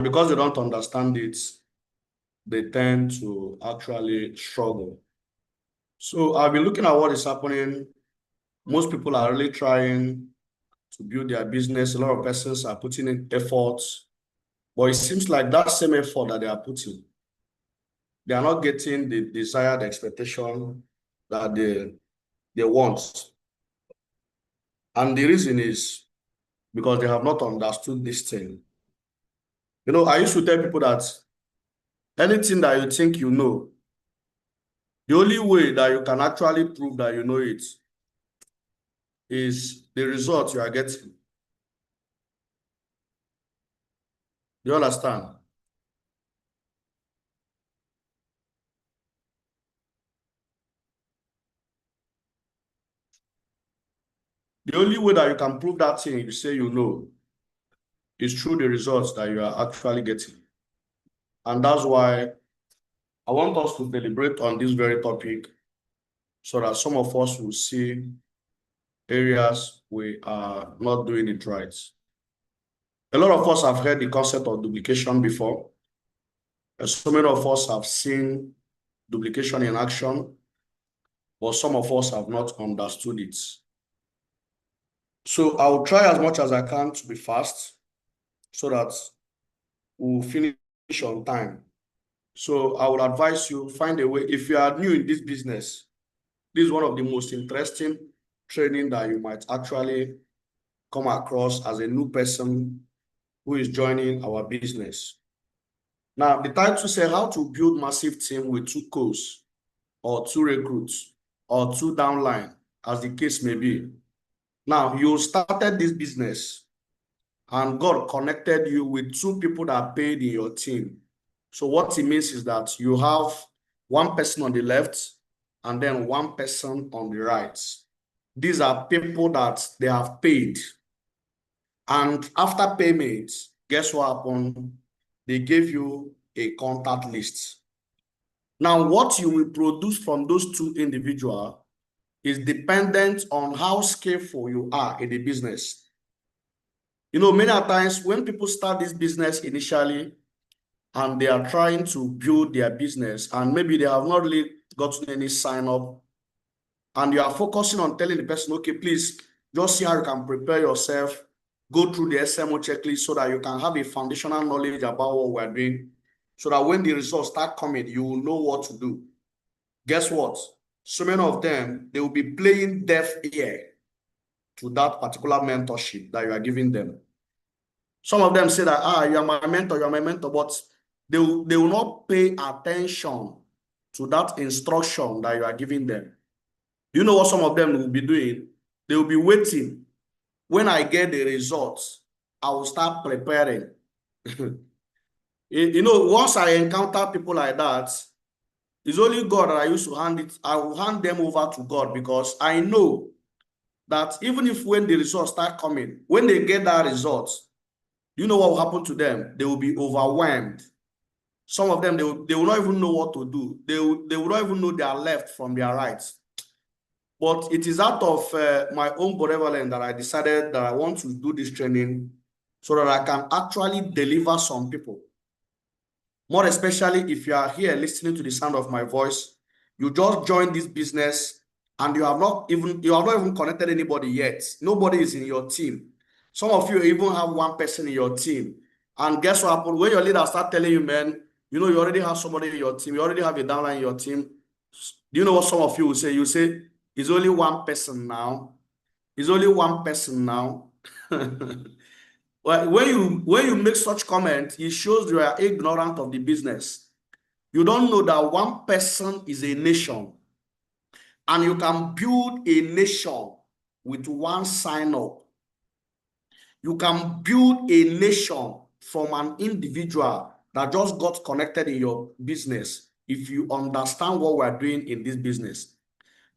because they don't understand it, they tend to actually struggle. So I've been looking at what is happening. Most people are really trying to build their business. A lot of persons are putting in efforts, but it seems like that same effort that they are putting, they are not getting the desired expectation that they want. And the reason is because they have not understood this thing. You know, I used to tell people that anything that you think you know, the only way that you can actually prove that you know it is the result you are getting. You understand? The only way that you can prove that thing you say you know is through the results that you are actually getting. And that's why I want us to deliberate on this very topic so that some of us will see areas we are not doing it right. A lot of us have heard the concept of duplication before. And so many of us have seen duplication in action, but some of us have not understood it. So I'll try as much as I can to be fast so that we'll finish on time. So I would advise you find a way. If you are new in this business, this is one of the most interesting training that you might actually come across as a new person who is joining our business. Now, the title says how to build massive team with 2 co's or 2 recruits or 2 downline, as the case may be. Now, you started this business and God connected you with 2 people that are paid in your team. So what it means is that you have 1 person on the left and then 1 person on the right. These are people that they have paid. And after payment, guess what happened? They gave you a contact list. Now, what you will produce from those 2 individuals is dependent on how skillful you are in the business. You know, many times when people start this business initially and they are trying to build their business and maybe they have not really gotten any sign up and you are focusing on telling the person, okay, please just see how you can prepare yourself, go through the SMO checklist so that you can have a foundational knowledge about what we're doing so that when the results start coming, you will know what to do. Guess what? So many of them, they will be playing deaf ear to that particular mentorship that you are giving them. Some of them say that, you are my mentor, but they will not pay attention to that instruction that you are giving them. You know what some of them will be doing? They will be waiting. When I get the results, I will start preparing. You know, once I encounter people like that, it's only God that I used to hand it. I will hand them over to God because I know that even if when the results start coming, when they get that result, you know what will happen to them? They will be overwhelmed. Some of them, they will not even know what to do. They will not even know their left from their right. But it is out of my own benevolence that I decided that I want to do this training so that I can actually deliver some people. More especially if you are here listening to the sound of my voice, you just joined this business and you have not even connected anybody yet. Nobody is in your team. Some of you even have 1 person in your team. And guess what happened? When your leader start telling you, man, you know, you already have somebody in your team. You already have a downline in your team. Do you know what some of you will say? You say, it's only 1 person now. It's only 1 person now. Well, when you make such comment, it shows you are ignorant of the business. You don't know that 1 person is a nation, and you can build a nation with 1 sign up. You can build a nation from an individual that just got connected in your business if you understand what we're doing in this business.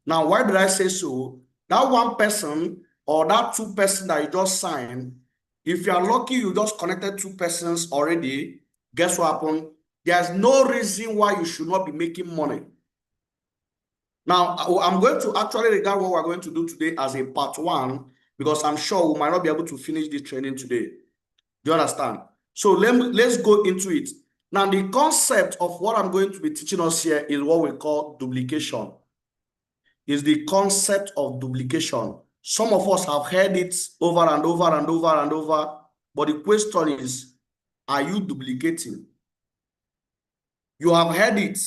Now, why did I say so? That 1 person or that 2 person that you just signed, if you are lucky, you just connected 2 persons already, guess what happened? There's no reason why you should not be making money. Now, I'm going to actually regard what we're going to do today as a part 1 because I'm sure we might not be able to finish this training today. Do you understand? So let's go into it. Now, the concept of what I'm going to be teaching us here is what we call duplication. Is the concept of duplication. Some of us have heard it over and over and over and over, but the question is, are you duplicating? You have heard it,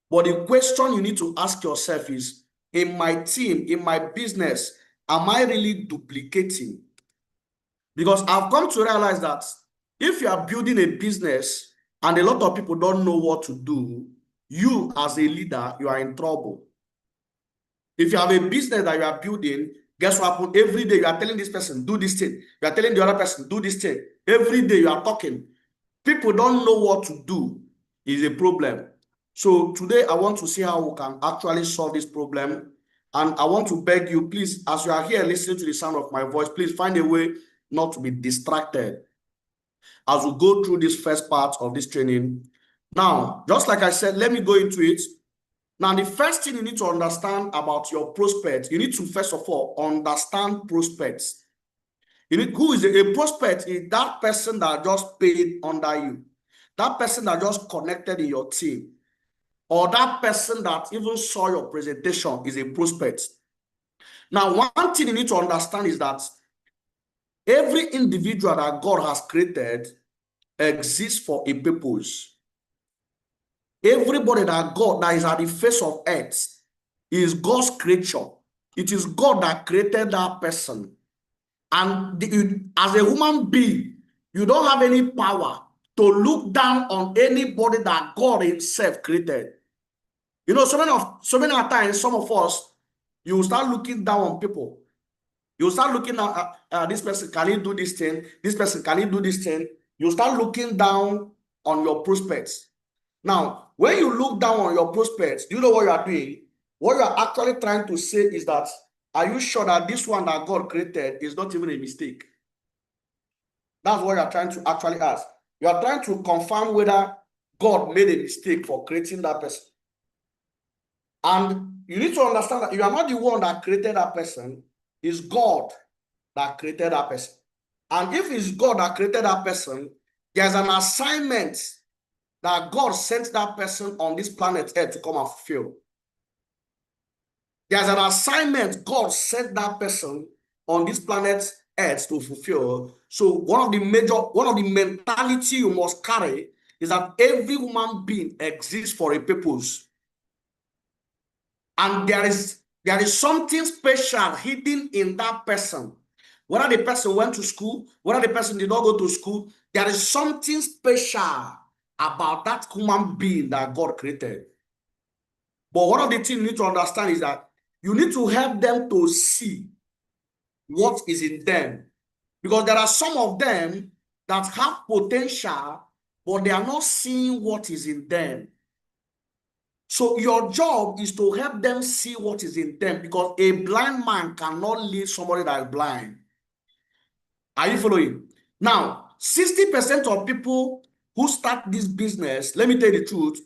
but the question you need to ask yourself is, in my team, in my business, am I really duplicating? Because I've come to realize that if you are building a business and a lot of people don't know what to do, you as a leader, you are in trouble. If you have a business that you are building, guess what happens? Every day you are telling this person, do this thing. You are telling the other person, do this thing. Every day you are talking. People don't know what to do. Is a problem. So today I want to see how we can actually solve this problem. And I want to beg you, please, as you are here listening to the sound of my voice, please find a way not to be distracted as we go through this first part of this training. Now, just like I said, let me go into it. Now, the first thing you need to understand about your prospect, you need to first of all understand prospects. Who is a prospect? Is that person that just paid under you, that person that just connected in your team, or that person that even saw your presentation is a prospect. Now, one thing you need to understand is that every individual that God has created exists for a purpose. Everybody that God that is at the face of earth is God's creature. It is God that created that person. And as a human being, you don't have any power to look down on anybody that God himself created. You know, so many times, some of us, you will start looking down on people. You start looking at this person, can he do this thing? This person, can he do this thing? You start looking down on your prospects. Now, when you look down on your prospects, do you know what you are doing? What you are actually trying to say is that, are you sure that this one that God created is not even a mistake? That's what you are trying to actually ask. You are trying to confirm whether God made a mistake for creating that person. And you need to understand that you are not the one that created that person. It's God that created that person. And if it's God that created that person, there's an assignment that God sent that person on this planet Earth to come and fulfill. There's an assignment God sent that person on this planet Earth to fulfill. So one of the mentality you must carry is that every human being exists for a purpose. And there is something special hidden in that person. Whether the person went to school, whether the person did not go to school, there is something special about that human being that God created. But one of the things you need to understand is that you need to help them to see what is in them. Because there are some of them that have potential, but they are not seeing what is in them. So your job is to help them see what is in them, because a blind man cannot lead somebody that is blind. Are you following? Now, 60% of people who start this business, let me tell you the truth,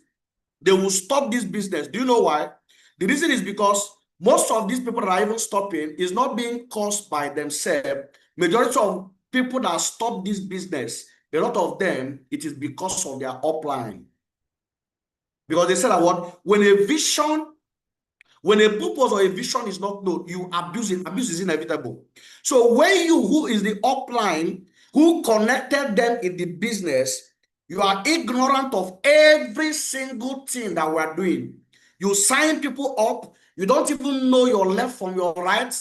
they will stop this business. Do you know why? The reason is because most of these people that are even stopping is not being caused by themselves. Majority of people that stop this business, a lot of them, it is because of their upline. Because they said that when a purpose or a vision is not known, you abuse it. Abuse is inevitable. So when you, who is the upline, who connected them in the business, you are ignorant of every single thing that we're doing. You sign people up. You don't even know your left from your right.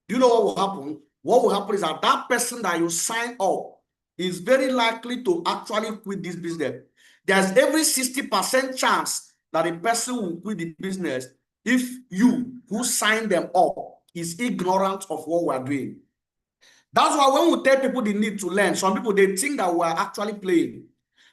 Do you know what will happen? What will happen is that that person that you sign up is very likely to actually quit this business. There's every 60% chance that a person will quit the business if you, who signed them up, is ignorant of what we're doing. That's why when we tell people they need to learn, some people, they think that we're actually playing.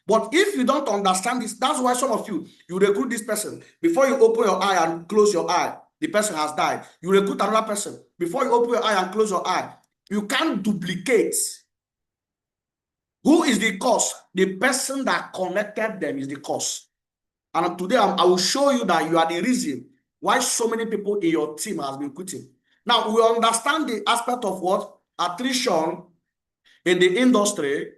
But if you don't understand this, that's why some of you recruit this person. Before you open your eye and close your eye, the person has died. You recruit another person. Before you open your eye and close your eye, you can't duplicate. Who is the cause? The person that connected them is the cause. And today I will show you that you are the reason why so many people in your team has been quitting. Now, we understand the aspect of what? Attrition in the industry.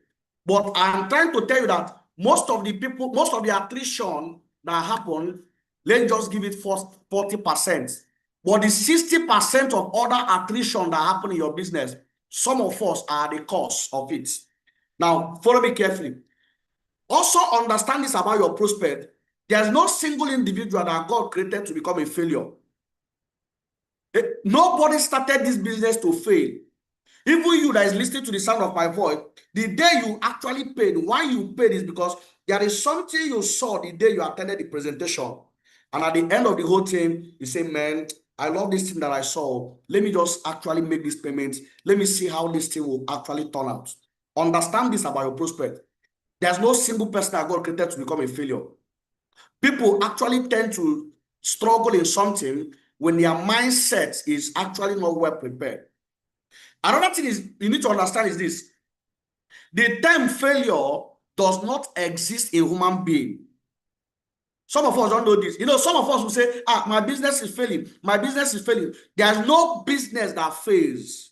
But I'm trying to tell you that most of the people, most of the attrition that happen, let's just give it 40%. But the 60% of other attrition that happen in your business, some of us are the cause of it. Now, follow me carefully. Also understand this about your prospect. There's no single individual that God created to become a failure. Nobody started this business to fail. Even you that is listening to the sound of my voice, the day you actually paid, why you paid is because there is something you saw the day you attended the presentation. And at the end of the whole thing, you say, man, I love this thing that I saw. Let me just actually make this payment. Let me see how this thing will actually turn out. Understand this about your prospect. There's no single person that God created to become a failure. People actually tend to struggle in something when their mindset is actually not well prepared. Another thing is you need to understand is this. The term failure does not exist in human being. Some of us don't know this. You know, some of us will say, my business is failing. My business is failing. There's no business that fails.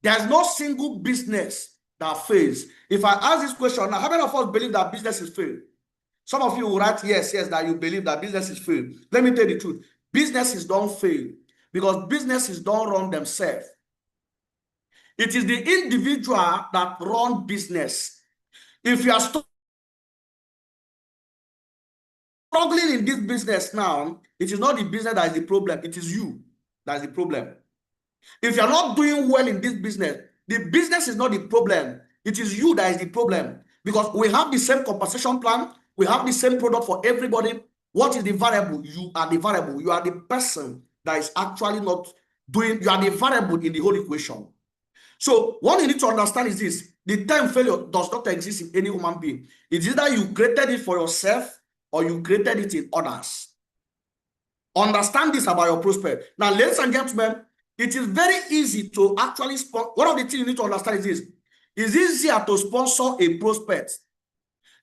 There's no single business that fails. If I ask this question now, how many of us believe that business is failed? Some of you will write yes, that you believe that business is failed. Let me tell you the truth. Businesses don't fail because businesses don't run themselves. It is the individual that run business. If you are struggling in this business now, it is not the business that is the problem. It is you that is the problem. If you are not doing well in this business, the business is not the problem. It is you that is the problem. Because we have the same compensation plan. We have the same product for everybody. What is the variable? You are the variable. You are the person that is actually not doing, you are the variable in the whole equation. So what you need to understand is this. The term failure does not exist in any human being. It's either you created it for yourself or you created it in others. Understand this about your prospect. Now, ladies and gentlemen, it is very easy to actually sponsor. One of the things you need to understand is this. It's easier to sponsor a prospect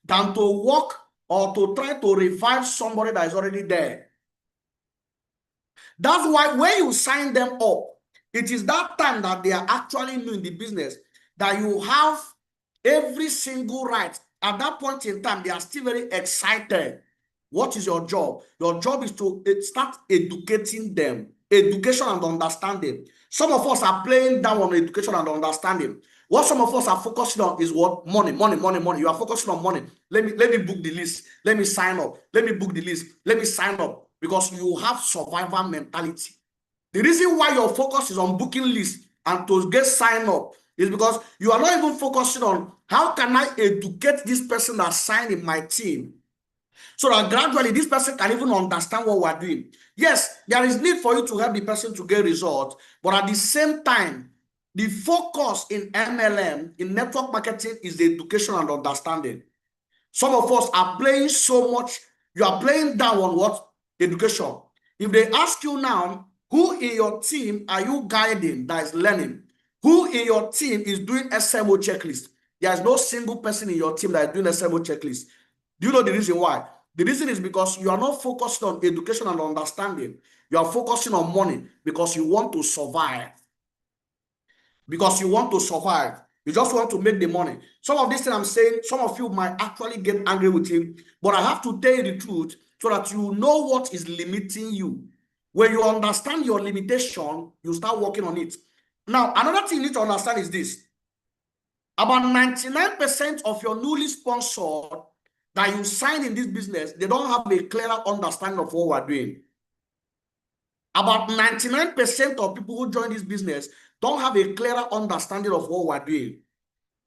than to work or to try to revive somebody that is already there. That's why when you sign them up, it is that time that they are actually new in the business that you have every single right. At that point in time, they are still very excited. What is your job? Your job is to start educating them. Education and understanding. Some of us are playing down on education and understanding. What some of us are focusing on is what? Money, money, money, money. You are focusing on money. Let me book the list. Let me sign up. Let me book the list. Let me sign up. Because you have survivor mentality. The reason why your focus is on booking lists and to get signed up is because you are not even focusing on how can I educate this person that signed in my team so that gradually this person can even understand what we're doing. Yes, there is need for you to help the person to get results, but at the same time, the focus in MLM, in network marketing, is the education and understanding. Some of us are playing so much, you are playing down on what? Education. If they ask you now, who in your team are you guiding that is learning? Who in your team is doing SMO checklist? There is no single person in your team that is doing SMO checklist. Do you know the reason why? The reason is because you are not focused on education and understanding. You are focusing on money because you want to survive. Because you want to survive. You just want to make the money. Some of these things I'm saying, some of you might actually get angry with him, but I have to tell you the truth so that you know what is limiting you. When you understand your limitation, you start working on it. Now, another thing you need to understand is this. About 99% of your newly sponsored that you sign in this business, they don't have a clearer understanding of what we're doing. About 99% of people who join this business don't have a clearer understanding of what we're doing.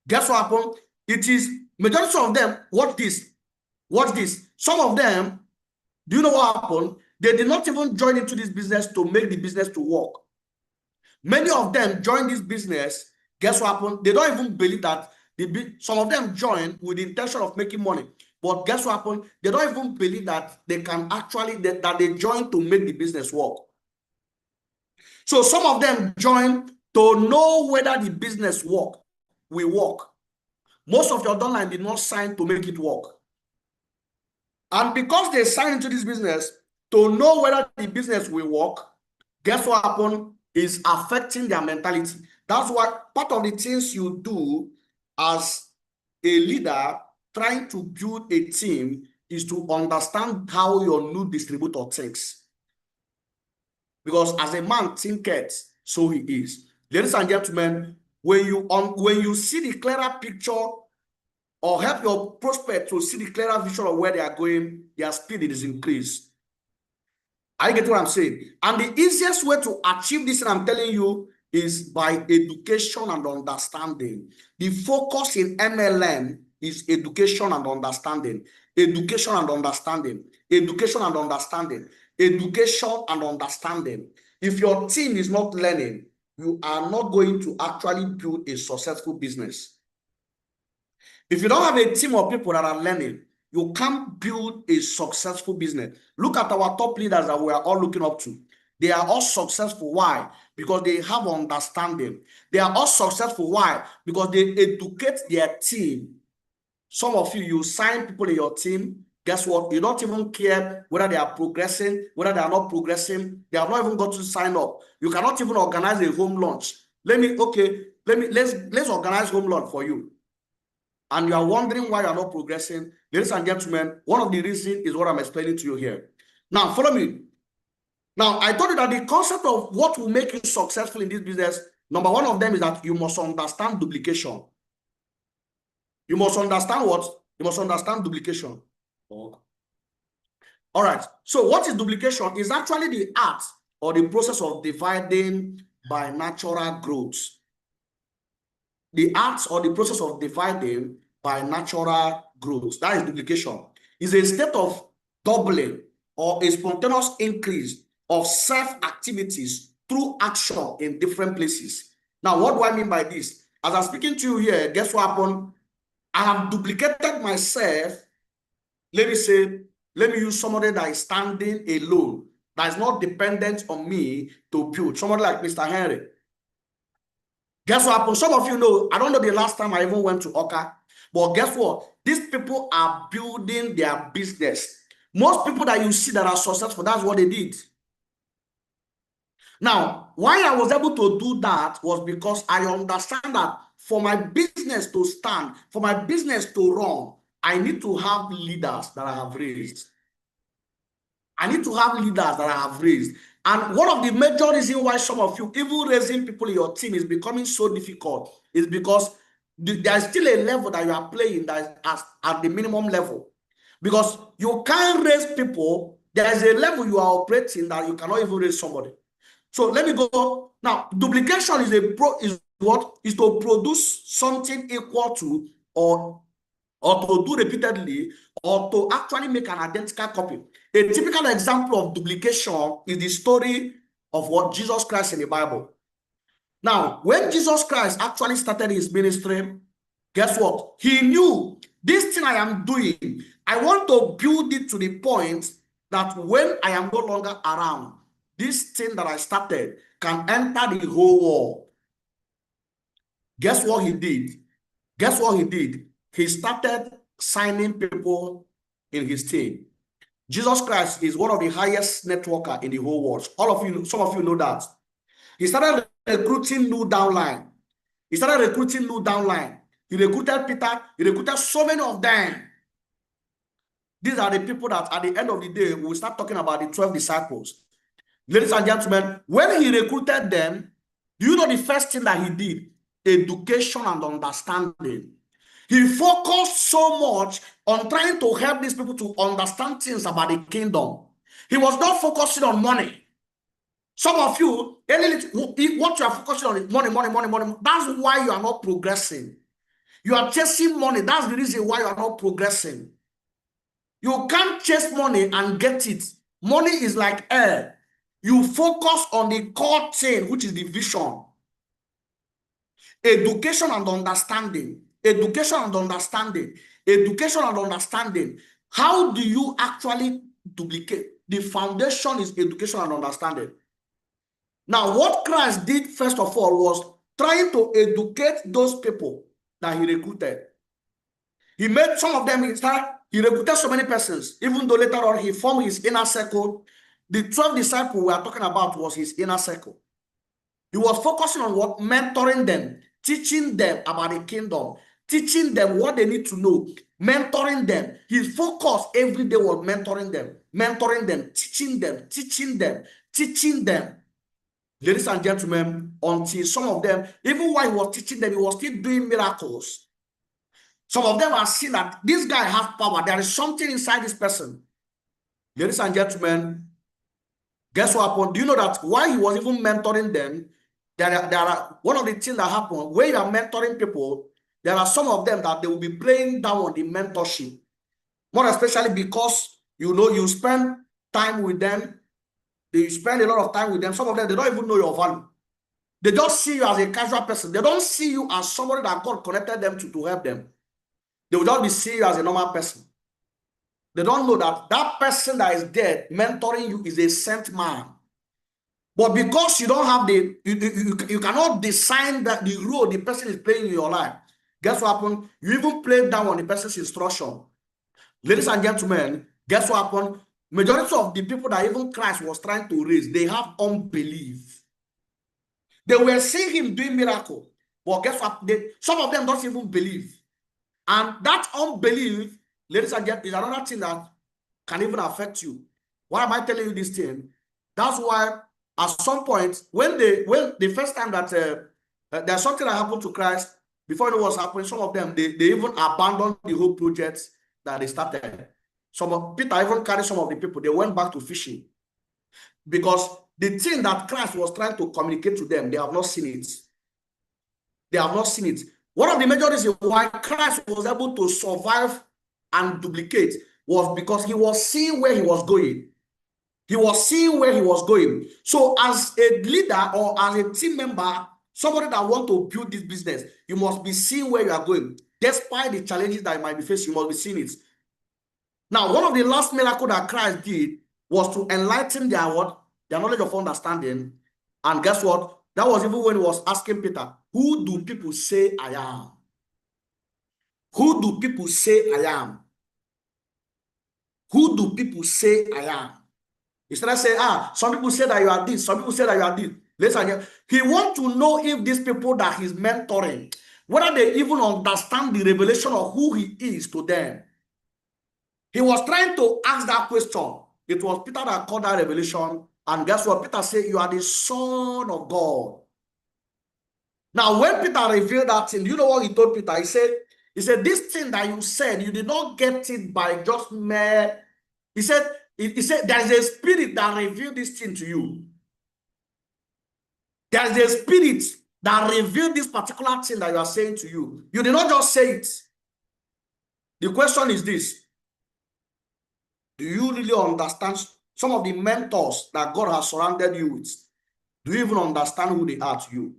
Guess what happened? It is majority of them, watch this. Watch this. Some of them, do you know what happened? They did not even join into this business to make the business to work. Many of them joined this business. Guess what happened? They don't even believe that some of them join with the intention of making money. But guess what happened? They don't even believe that they can actually, that they join to make the business work. So some of them join to know whether the business will work. Most of your downline did not sign to make it work. And because they signed into this business to know whether the business will work, guess what happened? Is affecting their mentality. That's why part of the things you do as a leader trying to build a team is to understand how your new distributor thinks. Because as a man thinketh, so he is. Ladies and gentlemen, when you see the clearer picture or help your prospect to see the clearer vision of where they are going, their speed is increased. I get what I'm saying. And the easiest way to achieve this, and I'm telling you, is by education and understanding. The focus in MLM is education and understanding. Education and understanding. Education and understanding. Education and understanding. If your team is not learning, you are not going to actually build a successful business. If you don't have a team of people that are learning, you can't build a successful business. Look at our top leaders that we are all looking up to. They are all successful. Why? Because they have understanding. They are all successful. Why? Because they educate their team. Some of you sign people in your team. Guess what? You don't even care whether they are progressing, whether they are not progressing. They have not even got to sign up. You cannot even organize a home launch. Let's organize home launch for you. And you are wondering why you are not progressing. Ladies and gentlemen, one of the reasons is what I'm explaining to you here. Now, follow me. Now, I told you that the concept of what will make you successful in this business, number one of them is that you must understand duplication. You must understand what? You must understand duplication. All right. So what is duplication? Is actually the art or the process of dividing by natural growth. The art or the process of dividing by natural growth. That is duplication. It's a state of doubling or a spontaneous increase of self-activities through action in different places. Now, what do I mean by this? As I'm speaking to you here, guess what happened? I have duplicated myself. Let me use somebody that is standing alone, that is not dependent on me to build. Somebody like Mr. Henry. Guess what happened? Some of you know, I don't know the last time I even went to Oka, but guess what? These people are building their business. Most people that you see that are successful, that's what they did. Now, why I was able to do that was because I understand that for my business to stand, for my business to run, I need to have leaders that I have raised. I need to have leaders that I have raised. And one of the major reasons why some of you, even raising people in your team, is becoming so difficult is because there's still a level that you are playing that is at the minimum level. Because you can't raise people, there's a level you are operating that you cannot even raise somebody. So let me go. Now, duplication is to produce something equal to or to do repeatedly or to actually make an identical copy. A typical example of duplication is the story of what Jesus Christ in the Bible. Now, when Jesus Christ actually started his ministry, guess what? He knew this thing I am doing, I want to build it to the point that when I am no longer around, this thing that I started can enter the whole world. Guess what he did? Guess what he did? He started signing people in his team. Jesus Christ is one of the highest networker in the whole world. All of you, some of you know that. He started recruiting new downline. He recruited Peter. He recruited so many of them. These are the people that at the end of the day, we'll start talking about the 12 disciples. Ladies and gentlemen, when he recruited them, do you know the first thing that he did? Education and understanding. He focused so much on trying to help these people to understand things about the kingdom. He was not focusing on money. Some of you, what you are focusing on is money. That's why you are not progressing. You are chasing money. That's the reason why you are not progressing. You can't chase money and get it. Money is like air. You focus on the core thing, which is the vision. Education and understanding. Education and understanding. Education and understanding. How do you actually duplicate? The foundation is education and understanding. Now, what Christ did first of all was trying to educate those people that he recruited. He made some of them, he recruited so many persons, even though later on he formed his inner circle. The 12 disciples we are talking about was his inner circle. He was focusing on what? Mentoring them, teaching them about the kingdom, teaching them what they need to know, mentoring them. His focus every day was mentoring them, teaching them. Ladies and gentlemen, until some of them, even while he was teaching them, he was still doing miracles. Some of them are seeing that this guy has power. There is something inside this person. Ladies and gentlemen, guess what happened? Do you know that while he was even mentoring them, there are one of the things that happen when you are mentoring people, there are some of them that they will be playing down on the mentorship. More especially because you spend time with them, you spend a lot of time with them. Some of them, they don't even know your value. They just see you as a casual person. They don't see you as somebody that God connected them to help them. They will just be seeing you as a normal person. They don't know that that person that is there mentoring you is a sent man. But because you don't have you cannot design that the role the person is playing in your life. Guess what happened? You even play down on the person's instruction. Ladies and gentlemen, guess what happened? Majority of the people that even Christ was trying to raise, they have unbelief. They were seeing him doing miracle, but guess what? Some of them don't even believe. And that unbelief, ladies and gentlemen, is another thing that can even affect you. Why am I telling you this thing? That's why at some point, when the first time that there's something that happened to Christ, before it was happening, some of them, they even abandoned the whole project that they started. Peter even carried some of the people, they went back to fishing. Because the thing that Christ was trying to communicate to them, they have not seen it. They have not seen it. One of the major reasons why Christ was able to survive and duplicate was because he was seeing where he was going. He was seeing where he was going. So as a leader or as a team member, somebody that wants to build this business, you must be seeing where you are going. Despite the challenges that you might be facing, you must be seeing it. Now, one of the last miracles that Christ did was to enlighten their knowledge of understanding. And guess what? That was even when he was asking Peter, who do people say I am? Who do people say I am? Who do people say I am? Instead of saying, some people say that you are this, some people say that you are this. Listen, he wants to know if these people that he's mentoring, whether they even understand the revelation of who he is to them. He was trying to ask that question. It was Peter that called that revelation. And guess what? Peter said, you are the Son of God. Now, when Peter revealed that thing, you know what he told Peter? He said, this thing that you said, you did not get it by just mere. He said, there is a spirit that revealed this thing to you. There is a spirit that revealed this particular thing that you are saying to you. You did not just say it. The question is this. Do you really understand some of the mentors that God has surrounded you with? Do you even understand who they are to you?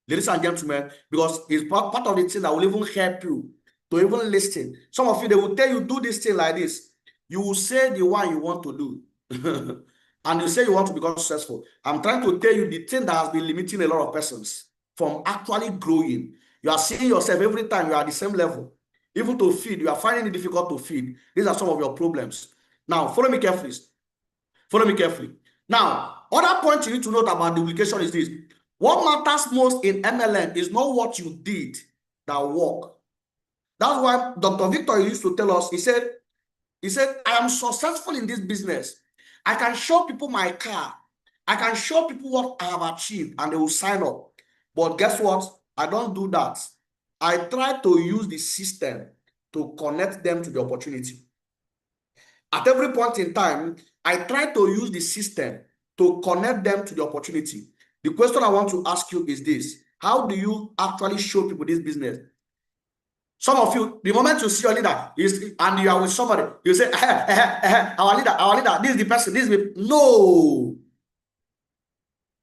Ladies and gentlemen, because it's part of the thing that will even help you to even listen. Some of you, they will tell you, do this thing like this. You will say the one you want to do. And you say you want to become successful. I'm trying to tell you the thing that has been limiting a lot of persons from actually growing. You are seeing yourself every time you are at the same level. Even to feed, you are finding it difficult to feed. These are some of your problems. Now, follow me carefully. Follow me carefully. Now, other point you need to note about duplication is this. What matters most in MLM is not what you did that work. That's why Dr. Victor used to tell us, he said, I am successful in this business. I can show people my car. I can show people what I have achieved and they will sign up. But guess what? I don't do that. I try to use the system to connect them to the opportunity. At every point in time, I try to use the system to connect them to the opportunity. The question I want to ask you is this. How do you actually show people this business? Some of you, the moment you see your leader and you are with somebody, you say, our leader, this is the person, this is the... No.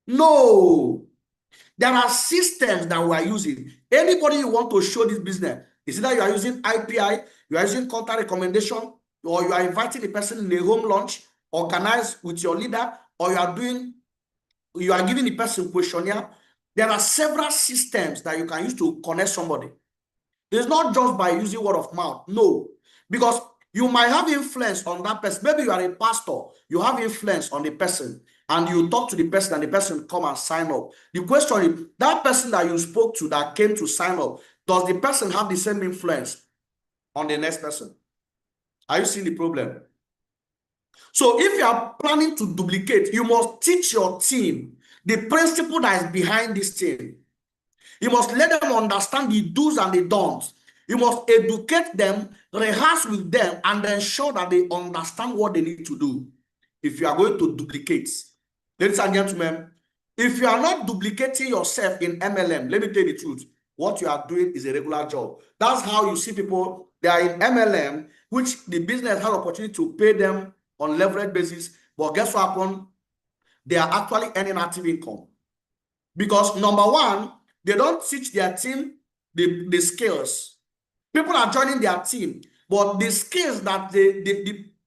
No. There are systems that we are using. Anybody you want to show this business, is either you are using IPI, you are using contact recommendation, or you are inviting the person in a home lunch, organized with your leader, or you are giving the person questionnaire. There are several systems that you can use to connect somebody. It's not just by using word of mouth. No, because you might have influence on that person. Maybe you are a pastor, you have influence on the person, and you talk to the person and the person come and sign up. The question is, that person that you spoke to that came to sign up, does the person have the same influence on the next person? Are you seeing the problem? So if you are planning to duplicate, you must teach your team the principle that is behind this thing. You must let them understand the do's and the don'ts. You must educate them, rehearse with them, and ensure that they understand what they need to do. If you are going to duplicate, ladies and gentlemen, if you are not duplicating yourself in MLM, let me tell you the truth. What you are doing is a regular job. That's how you see people, they are in MLM, which the business has opportunity to pay them on leverage basis. But guess what happened? They are actually earning active income. Because number one, they don't teach their team the skills. People are joining their team, but the skills that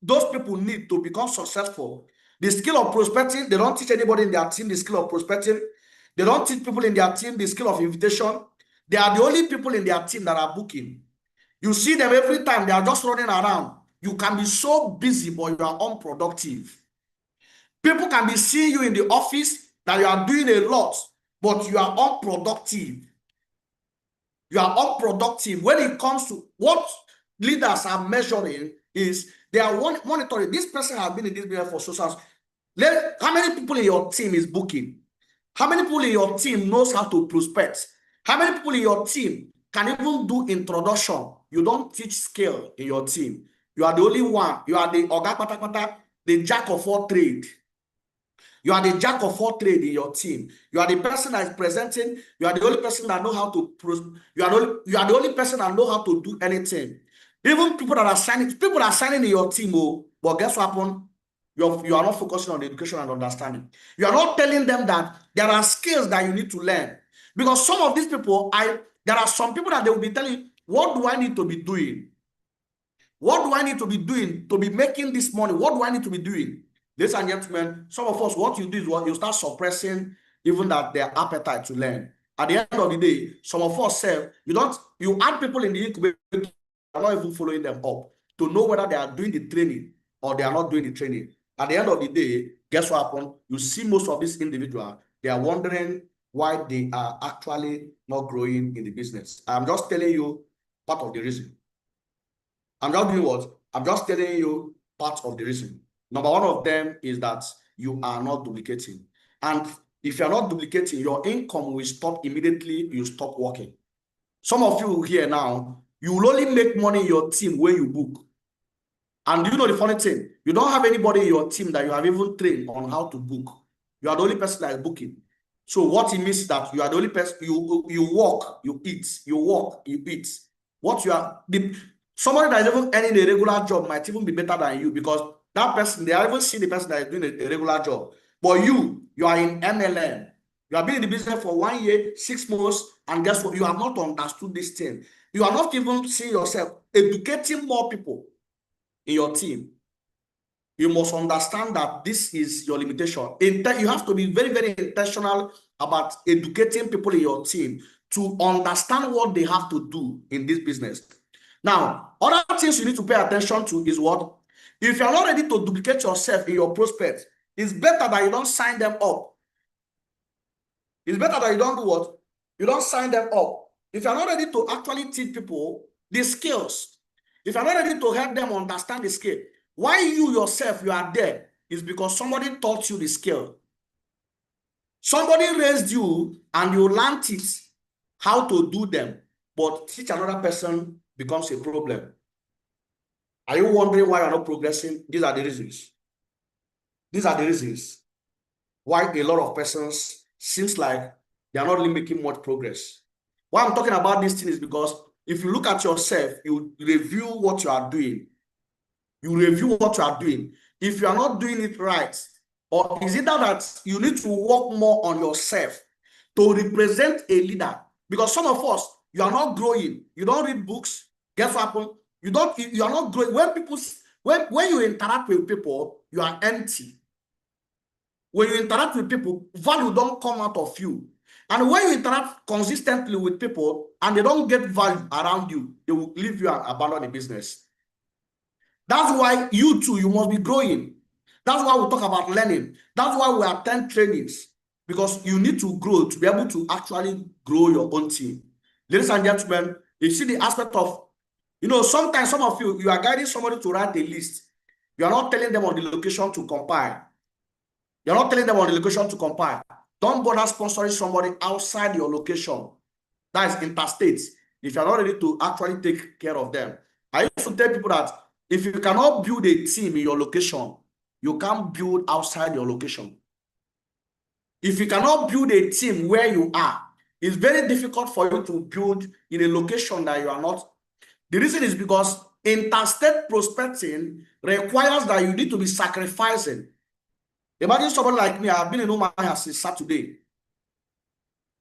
those people need to become successful, the skill of prospecting, they don't teach anybody in their team the skill of prospecting. They don't teach people in their team the skill of invitation. They are the only people in their team that are booking. You see them every time, they are just running around. You can be so busy, but you are unproductive. People can be seeing you in the office that you are doing a lot, but you are unproductive. You are unproductive. When it comes to what leaders are measuring is they are monitoring. This person has been in this business for so long. How many people in your team is booking? How many people in your team knows how to prospect? How many people in your team can even do introduction? You don't teach skill in your team. You are the only one. You are the oga patapata, the jack of all trade. You are the jack of all trade in your team. You are the person that is presenting. You are the only person that know how to. You are the only person that know how to do anything. Even people that are signing in your team. Oh, but guess what happened? You are not focusing on education and understanding. You are not telling them that there are skills that you need to learn. Because some of these people, there are some people that they will be telling, what do I need to be doing? What do I need to be doing to be making this money? What do I need to be doing? Ladies and gentlemen, some of us, what you do is what you start suppressing even that their appetite to learn. At the end of the day, some of us say you add people in the incubator, you are not even following them up to know whether they are doing the training or they are not doing the training. At the end of the day, guess what happened? You see most of these individuals, they are wondering why they are actually not growing in the business. I'm just telling you part of the reason. I'm not doing what? I'm just telling you part of the reason. Number one of them is that you are not duplicating. And if you're not duplicating, your income will stop immediately, you stop working. Some of you here now, you will only make money in your team when you book. And you know the funny thing? You don't have anybody in your team that you have even trained on how to book. You are the only person that is booking. So what it means is that you are the only person, you work, you eat, you work, you eat. Somebody that is even earning a regular job might even be better than you because that person, they are even seeing the person that is doing a regular job. But you are in MLM. You have been in the business for 1 year, 6 months, and guess what? You have not understood this thing. You are not even seeing yourself educating more people in your team. You must understand that this is your limitation. You have to be very, very intentional about educating people in your team to understand what they have to do in this business. Now, other things you need to pay attention to is what? If you're not ready to duplicate yourself in your prospects, it's better that you don't sign them up. It's better that you don't do what? You don't sign them up. If you're not ready to actually teach people the skills, if you're not ready to help them understand the skill, why you yourself, you are there is because somebody taught you the skill. Somebody raised you and you learned it, how to do them, but teach another person becomes a problem. Are you wondering why you're not progressing? These are the reasons. These are the reasons why a lot of persons seems like they are not really making much progress. Why I'm talking about this thing is because if you look at yourself, you review what you are doing. You review what you are doing. If you are not doing it right, or is it that you need to work more on yourself to represent a leader? Because some of us, you are not growing. You don't read books. Guess what happened? You are not growing. When you interact with people, you are empty. When you interact with people, value don't come out of you. And when you interact consistently with people and they don't get value around you, they will leave you and abandon the business. That's why you too, you must be growing. That's why we talk about learning. That's why we attend trainings, because you need to grow to be able to actually grow your own team. Ladies and gentlemen, you see the aspect of, sometimes some of you are guiding somebody to write a list. You are not telling them on the location to compile. You're not telling them on the location to compile. Don't bother sponsoring somebody outside your location. That is interstate. If you're not ready to actually take care of them. I used to tell people that if you cannot build a team in your location, you can't build outside your location. If you cannot build a team where you are, it's very difficult for you to build in a location that you are not. The reason is because interstate prospecting requires that you need to be sacrificing. Imagine somebody like me, I've been in Umuahia since Saturday.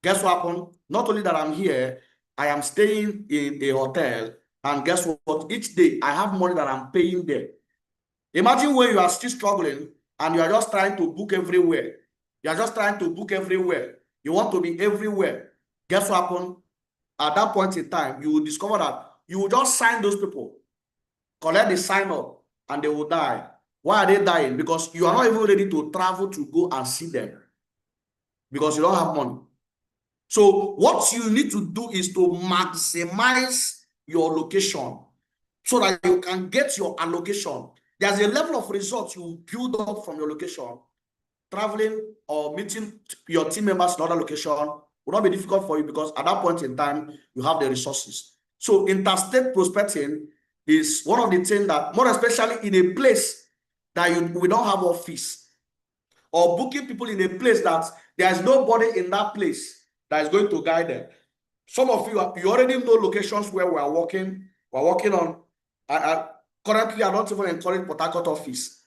Guess what happened? Not only that I'm here, I am staying in a hotel, and guess what? Each day I have money that I'm paying there. Imagine when you are still struggling and you are just trying to book everywhere. You are just trying to book everywhere. You want to be everywhere. Guess what happened? At that point in time, you will discover that you will just sign those people, collect the sign up, and they will die. Why are they dying? Because you are not even ready to travel to go and see them because you don't have money. So what you need to do is to maximize your location so that you can get your allocation. There's a level of results you build up from your location. Traveling or meeting your team members in other location will not be difficult for you because at that point in time, you have the resources. So interstate prospecting is one of the things that, more especially in a place that we don't have office, or booking people in a place that there is nobody in that place that is going to guide them. Some of you already know locations where we are working. We're working on. Currently, I don't even encourage Port Harcourt office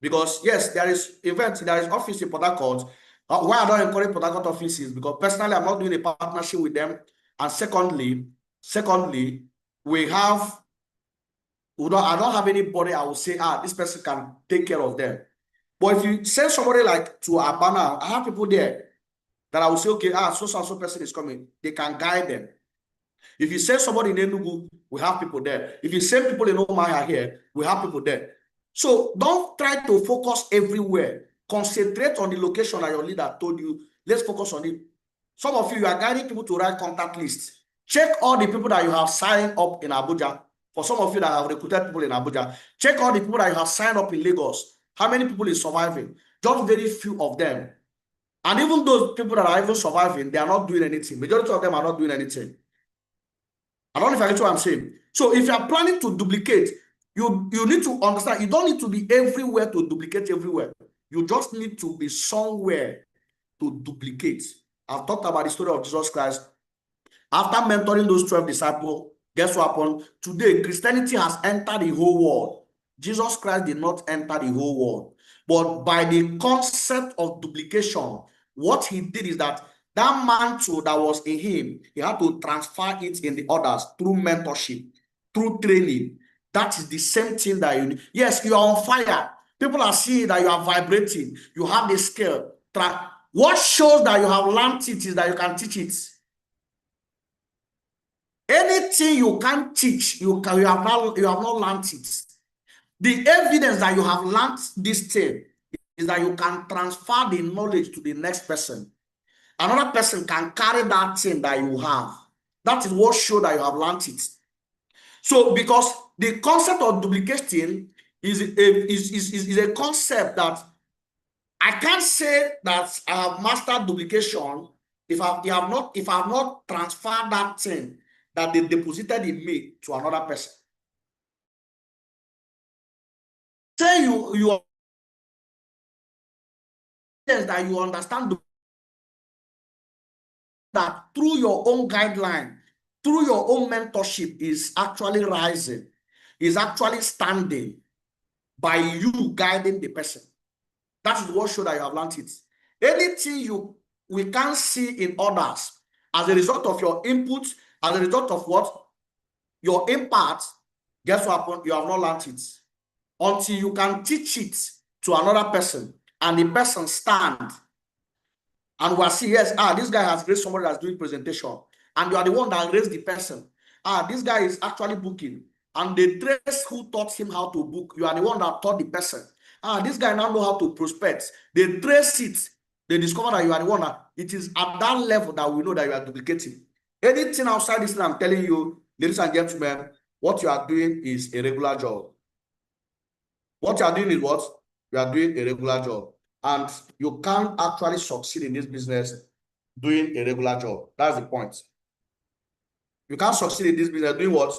because yes, there is events, there is office in Port Harcourt. Why I don't encourage Port Harcourt offices? Because personally, I'm not doing a partnership with them. And secondly, I don't have anybody I will say, this person can take care of them. But if you send somebody like to Abana, I have people there that I will say, okay, so person is coming. They can guide them. If you send somebody in Enugu, we have people there. If you send people in Umuahia here, we have people there. So don't try to focus everywhere. Concentrate on the location that your leader told you. Let's focus on it. Some of you are guiding people to write contact lists. Check all the people that you have signed up in Abuja. For some of you that have recruited people in Abuja, check all the people that you have signed up in Lagos. How many people is surviving? Just very few of them. And even those people that are even surviving, they are not doing anything. Majority of them are not doing anything. I don't know if I get what I'm saying. So if you are planning to duplicate, you need to understand, you don't need to be everywhere to duplicate everywhere. You just need to be somewhere to duplicate. I've talked about the story of Jesus Christ. After mentoring those 12 disciples, guess what happened? Today, Christianity has entered the whole world. Jesus Christ did not enter the whole world. But by the concept of duplication, what he did is that mantle that was in him, he had to transfer it in the others through mentorship, through training. That is the same thing that you need. Yes, you are on fire. People are seeing that you are vibrating. You have the skill. What shows that you have learned it is that you can teach it. Anything you can't teach, you have not learned it. The evidence that you have learned this thing is that you can transfer the knowledge to the next person. Another person can carry that thing that you have. That is what shows that you have learned it. So, because the concept of duplicating is a concept that I can't say that I have mastered duplication if I have not transferred that thing that they deposited in me to another person. Say you that you understand that through your own guideline, through your own mentorship is actually rising, is actually standing by you guiding the person. That is what shows that you have learned it. Anything we can't see in others as a result of your input, as a result of what? Your impact, guess what happened? You have not learned it. Until you can teach it to another person and the person stand and we'll see, yes, this guy has raised somebody that's doing presentation, and you are the one that raised the person. This guy is actually booking, and they trace who taught him how to book. You are the one that taught the person. This guy now know how to prospect. They trace it. They discover that you are the one that it is at that level that we know that you are duplicating. Anything outside this thing I'm telling you, ladies and gentlemen, what you are doing is a regular job. What you are doing is what? You are doing a regular job. And you can't actually succeed in this business doing a regular job. That's the point. You can't succeed in this business doing what?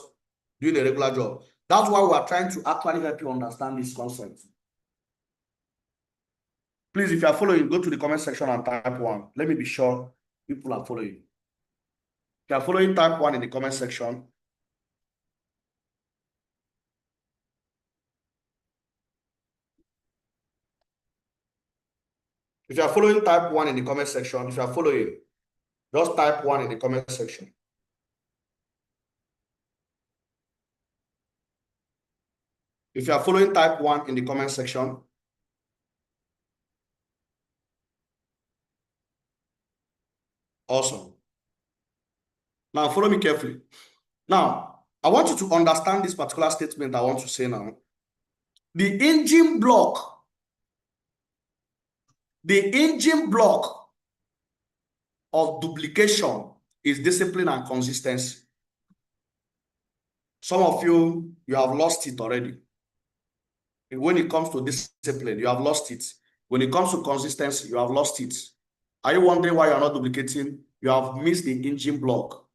Doing a regular job. That's why we are trying to actually help you understand this concept. Please, if you are following, go to the comment section and type 1. Let me be sure people are following. If you are following, type 1 in the comment section. If you are following, type 1 in the comment section. If you are following, just type 1 in the comment section. If you are following, type 1 in the comment section. Awesome. Now, follow me carefully. Now, I want you to understand this particular statement I want to say now. The engine block of duplication is discipline and consistency. Some of you have lost it already. When it comes to discipline, you have lost it. When it comes to consistency, you have lost it. Are you wondering why you are not duplicating? You have missed the engine block.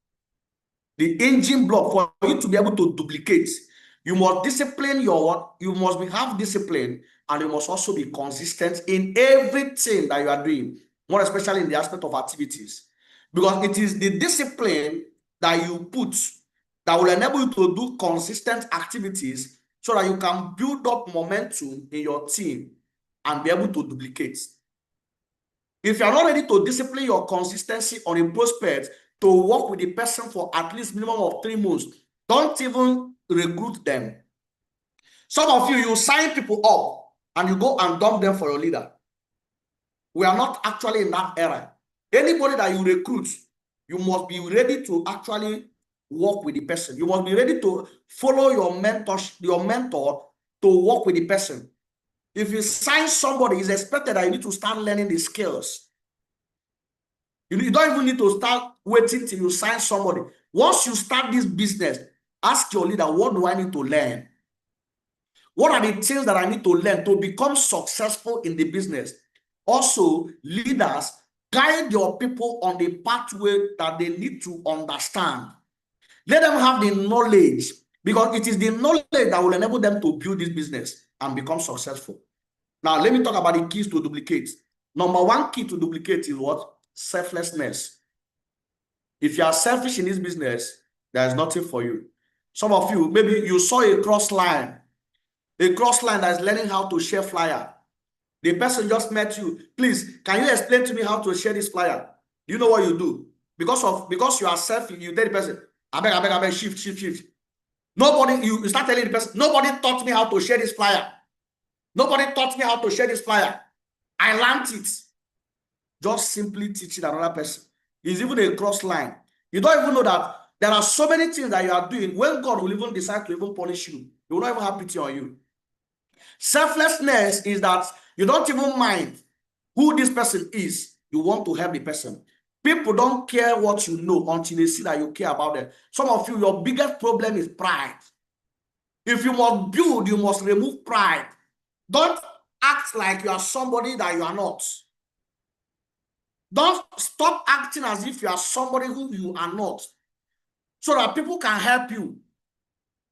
The engine block, for you to be able to duplicate, you must discipline you must have discipline, and you must also be consistent in everything that you are doing, more especially in the aspect of activities. Because it is the discipline that you put that will enable you to do consistent activities so that you can build up momentum in your team and be able to duplicate. If you are not ready to discipline your consistency on a prospect to work with the person for at least minimum of 3 months, don't even recruit them. Some of you sign people up and you go and dump them for your leader. We are not actually in that era. Anybody that you recruit, you must be ready to actually work with the person. You must be ready to follow your mentor to work with the person. If you sign somebody, it's expected that you need to start learning the skills. You don't even need to start waiting till you sign somebody. Once you start this business, ask your leader, what do I need to learn? What are the things that I need to learn to become successful in the business? Also, leaders, guide your people on the pathway that they need to understand. Let them have the knowledge, because it is the knowledge that will enable them to build this business and become successful. Now, let me talk about the keys to duplicate. Number 1 key to duplicate is what? Selflessness. If you are selfish in this business, there is nothing for you. Some of you, maybe you saw a cross line that is learning how to share flyer. The person just met you. Please, can you explain to me how to share this flyer? You know what you do? Because you are selfish, you tell the person, I beg, shift. Nobody, you start telling the person, nobody taught me how to share this flyer. Nobody taught me how to share this flyer. I learned it. Just simply teaching another person. It's even a cross line. You don't even know that there are so many things that you are doing. When God will even decide to even punish you, He will not even have pity on you. Selflessness is that you don't even mind who this person is. You want to help the person. People don't care what you know until they see that you care about them. Some of you, your biggest problem is pride. If you must build, you must remove pride. Don't act like you are somebody that you are not. Don't stop acting as if you are somebody who you are not, so that people can help you.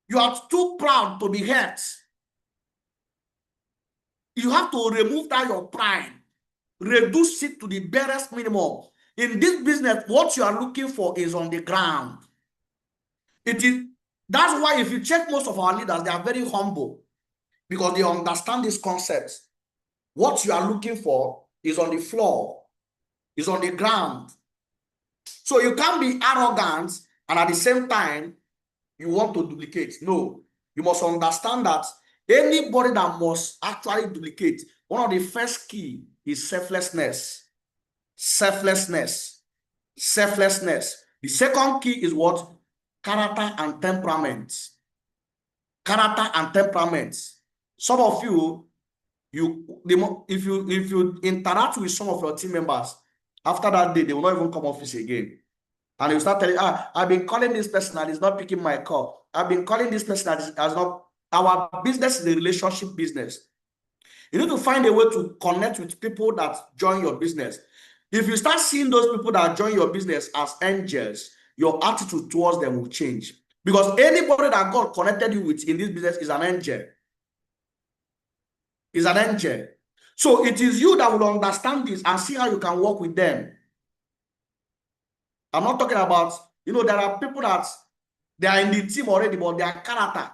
You are too proud to be helped. You have to remove that your pride, reduce it to the barest minimum. In this business, what you are looking for is on the ground. That's why if you check most of our leaders, they are very humble, because they understand this concept. What you are looking for is on the floor, is on the ground. So you can't be arrogant and at the same time you want to duplicate. No, you must understand that anybody that must actually duplicate, one of the first key is selflessness. Selflessness. The second key is what? Character and temperament. Character and temperament. Some of you, if you interact with some of your team members, after that day, they will not even come office again. And you start telling, I've been calling this person and he's not picking my call. I've been calling this person and has not. Our business is a relationship business. You need to find a way to connect with people that join your business. If you start seeing those people that join your business as angels, your attitude towards them will change. Because anybody that God connected you with in this business is an angel. Is an angel. So it is you that will understand this and see how you can work with them. I'm not talking about, there are people that they are in the team already, but their character,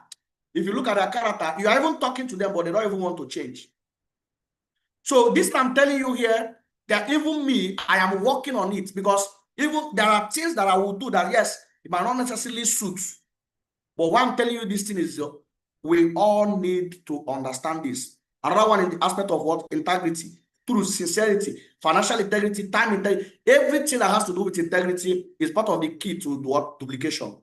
if you look at their character, you are even talking to them, but they don't even want to change. So this I'm telling you here, that even me, I am working on it, because even there are things that I will do that, yes, it might not necessarily suit. But why I'm telling you this thing is, we all need to understand this. Another one in the aspect of what? Integrity, truth, sincerity, financial integrity, time integrity. Everything that has to do with integrity is part of the key to what? Duplication.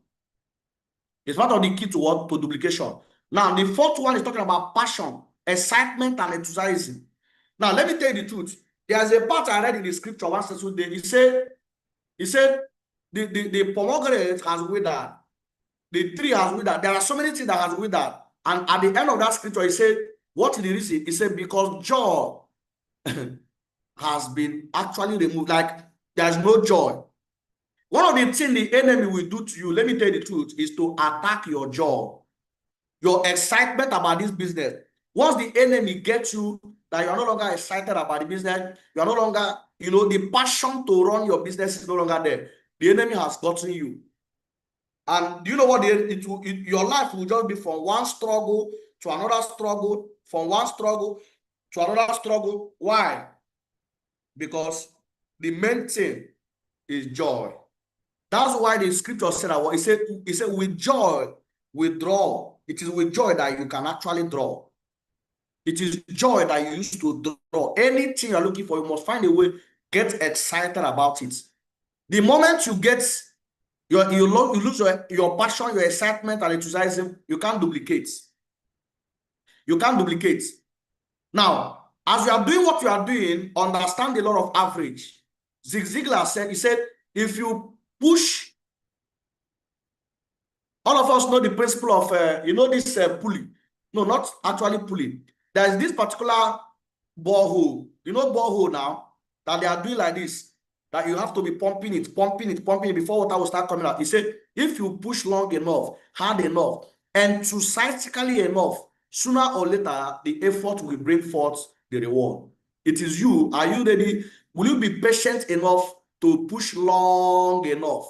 It's part of the key to what? To duplication. Now, the fourth one is talking about passion, excitement, and enthusiasm. Now, let me tell you the truth. There's a part I read in the scripture once today. He said, the pomegranate has withered. The tree has withered. There are so many things that has withered. And at the end of that scripture, he said, what did he say? He said, because joy has been actually removed. Like, there's no joy. One of the things the enemy will do to you, let me tell you the truth, is to attack your joy, your excitement about this business. Once the enemy gets you, that you are no longer excited about the business, you are no longer, the passion to run your business is no longer there. The enemy has gotten you. And do you know what? Your life will just be from one struggle to another struggle, from one struggle to another struggle. Why? Because the main thing is joy. That's why the scripture said that. He said, with joy, withdraw. It is with joy that you can actually draw. It is joy that you use to draw. Anything you're looking for, you must find a way, get excited about it. The moment you lose your passion, your excitement, and enthusiasm, you can't duplicate. You can't duplicate. Now, as you are doing what you are doing, understand the law of average. Zig Ziglar said, he said, if you push, all of us know the principle of, this pulley. No, not actually pulley. There's this particular borehole. You know borehole now, that they are doing like this, that you have to be pumping it before water will start coming out. He said, if you push long enough, hard enough, enthusiastically enough, sooner or later, the effort will bring forth the reward. It is you. Are you ready? Will you be patient enough to push long enough?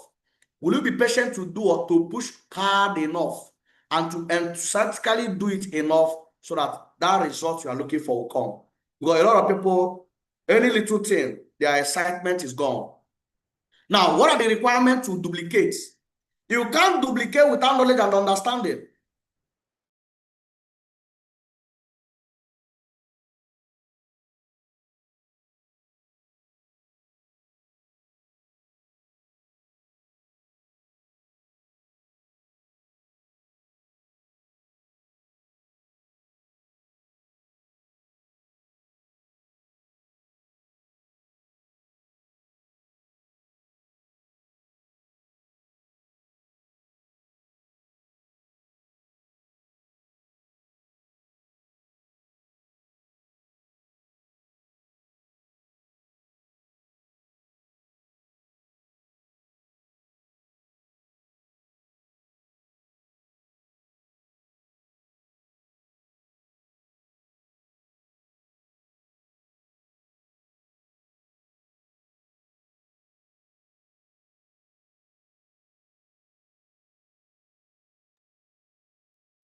Will you be patient to do or to push hard enough and to enthusiastically do it enough so that result you are looking for will come? Because a lot of people, any little thing, their excitement is gone. Now, what are the requirements to duplicate? You can't duplicate without knowledge and understanding.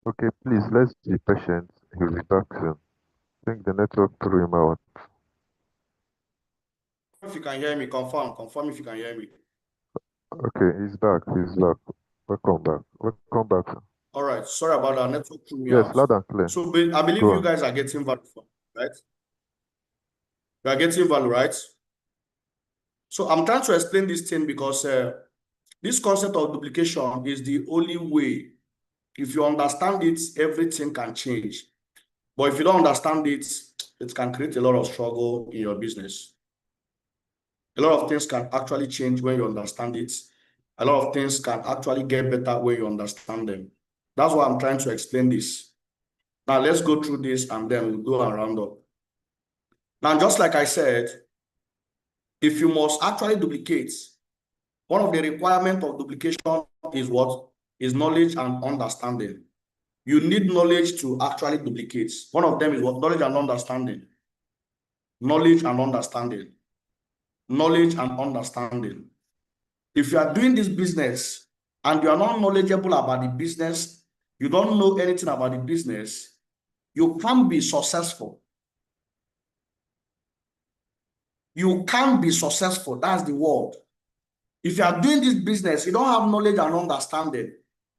Okay, please, let's be patient. He'll be back soon. I think the network threw him out. If you can hear me, confirm if you can hear me. Okay, he's back. He's back. Welcome back. Welcome back, sir. All right, sorry about that. Network threw me Yes, out. loud and clear. So I believe Go you on. guys are getting value from it, right? You are getting value, right? So I'm trying to explain this thing because this concept of duplication is the only way. If you understand it, everything can change. But if you don't understand it, it can create a lot of struggle in your business. A lot of things can actually change when you understand it. A lot of things can actually get better when you understand them. That's why I'm trying to explain this. Now let's go through this and then we'll go and round up. Now, just like I said, if you must actually duplicate, one of the requirements of duplication is what? Is knowledge and understanding. You need knowledge to actually duplicate. One of them is what? Knowledge and understanding. Knowledge and understanding. Knowledge and understanding. If you are doing this business and you are not knowledgeable about the business, you don't know anything about the business, you can't be successful. You can't be successful. That's the word. If you are doing this business, you don't have knowledge and understanding.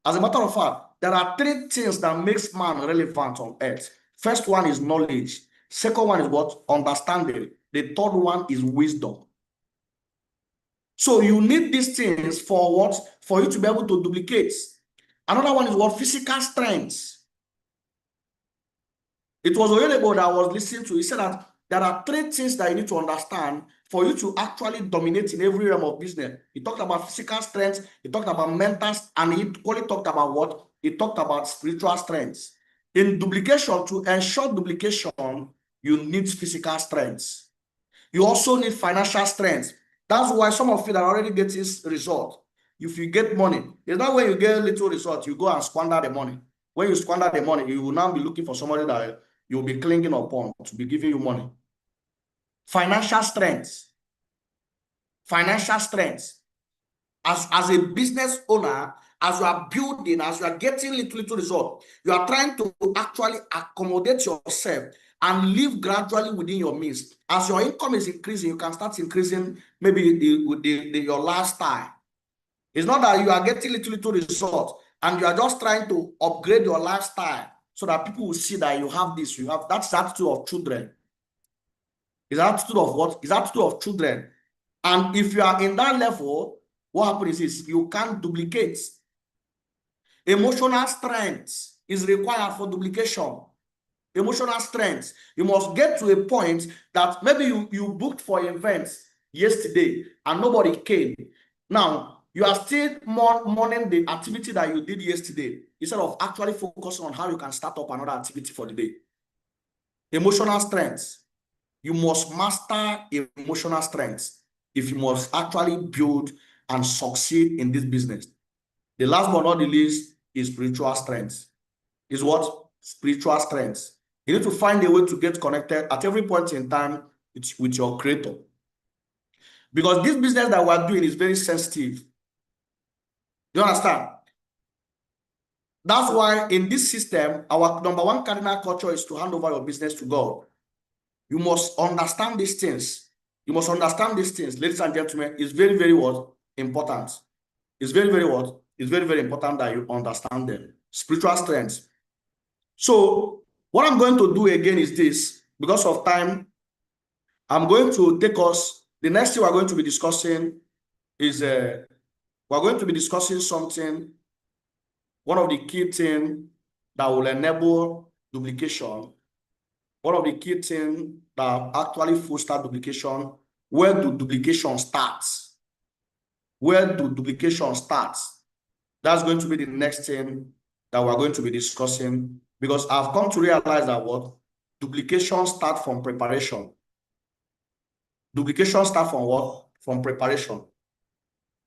As a matter of fact, there are three things that makes man relevant on earth. First one is knowledge. Second one is what? Understanding. The third one is wisdom. So you need these things for what? For you to be able to duplicate. Another one is what? Physical strength. It was Oyedebo that I was listening to. He said that there are three things that you need to understand for you to actually dominate in every realm of business. He talked about physical strength, he talked about mental, and he equally talked about what? He talked about spiritual strength. In duplication, to ensure duplication, you need physical strength. You also need financial strength. That's why some of you that already get this result, if you get money, it's not when you get a little result, you go and squander the money. When you squander the money, you will now be looking for somebody that you'll be clinging upon to be giving you money. Financial strength. Financial strength. As a business owner, as you are building, as you are getting little result, you are trying to actually accommodate yourself and live gradually within your means. As your income is increasing, you can start increasing maybe your lifestyle. It's not that you are getting little result and you are just trying to upgrade your lifestyle so that people will see that you have this, you have that's the attitude of children. It's the attitude of what? It's the attitude of children. And if you are in that level, what happens is you can't duplicate. Emotional strength is required for duplication. Emotional strength. You must get to a point that maybe you booked for an event yesterday and nobody came. Now, you are still mourning the activity that you did yesterday instead of actually focusing on how you can start up another activity for the day. Emotional strength. You must master emotional strength if you must actually build and succeed in this business. The last but not the least is spiritual strength. Is what? Spiritual strength. You need to find a way to get connected at every point in time with your creator. Because this business that we're doing is very sensitive. You understand? That's why in this system, our number one cardinal culture is to hand over your business to God. You must understand these things. You must understand these things, ladies and gentlemen. It's very, very what? Important. It's very, very what? It's very, very important that you understand them. Spiritual strength. So what I'm going to do again is this. Because of time, I'm going to take us, the next thing we're going to be discussing is, we're going to be discussing something, one of the key things that will enable duplication. One of the key things that actually foster duplication. Where do duplication start? Where do duplication start? That's going to be the next thing that we're going to be discussing, because I've come to realize that what? Duplication starts from preparation. Duplication starts from what? From preparation.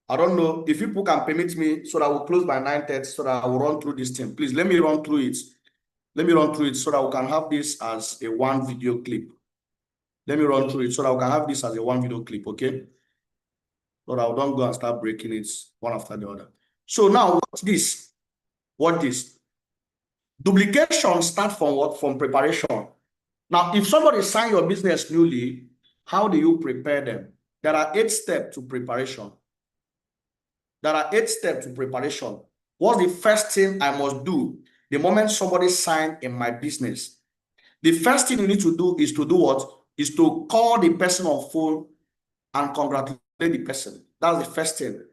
I don't know if people can permit me so that we'll close by 9:30 so that I will run through this thing. Please let me run through it. Let me run through it so that we can have this as a one video clip. Let me run through it so that we can have this as a one video clip, okay? So that I don't go and start breaking it one after the other. So now, what's this? What this? Duplication starts from what? From preparation. Now, if somebody signs your business newly, how do you prepare them? There are 8 steps to preparation. There are 8 steps to preparation. What's the first thing I must do the moment somebody signs in my business? The first thing you need to do is to do what? Is to call the person on phone and congratulate the person. That's the first thing.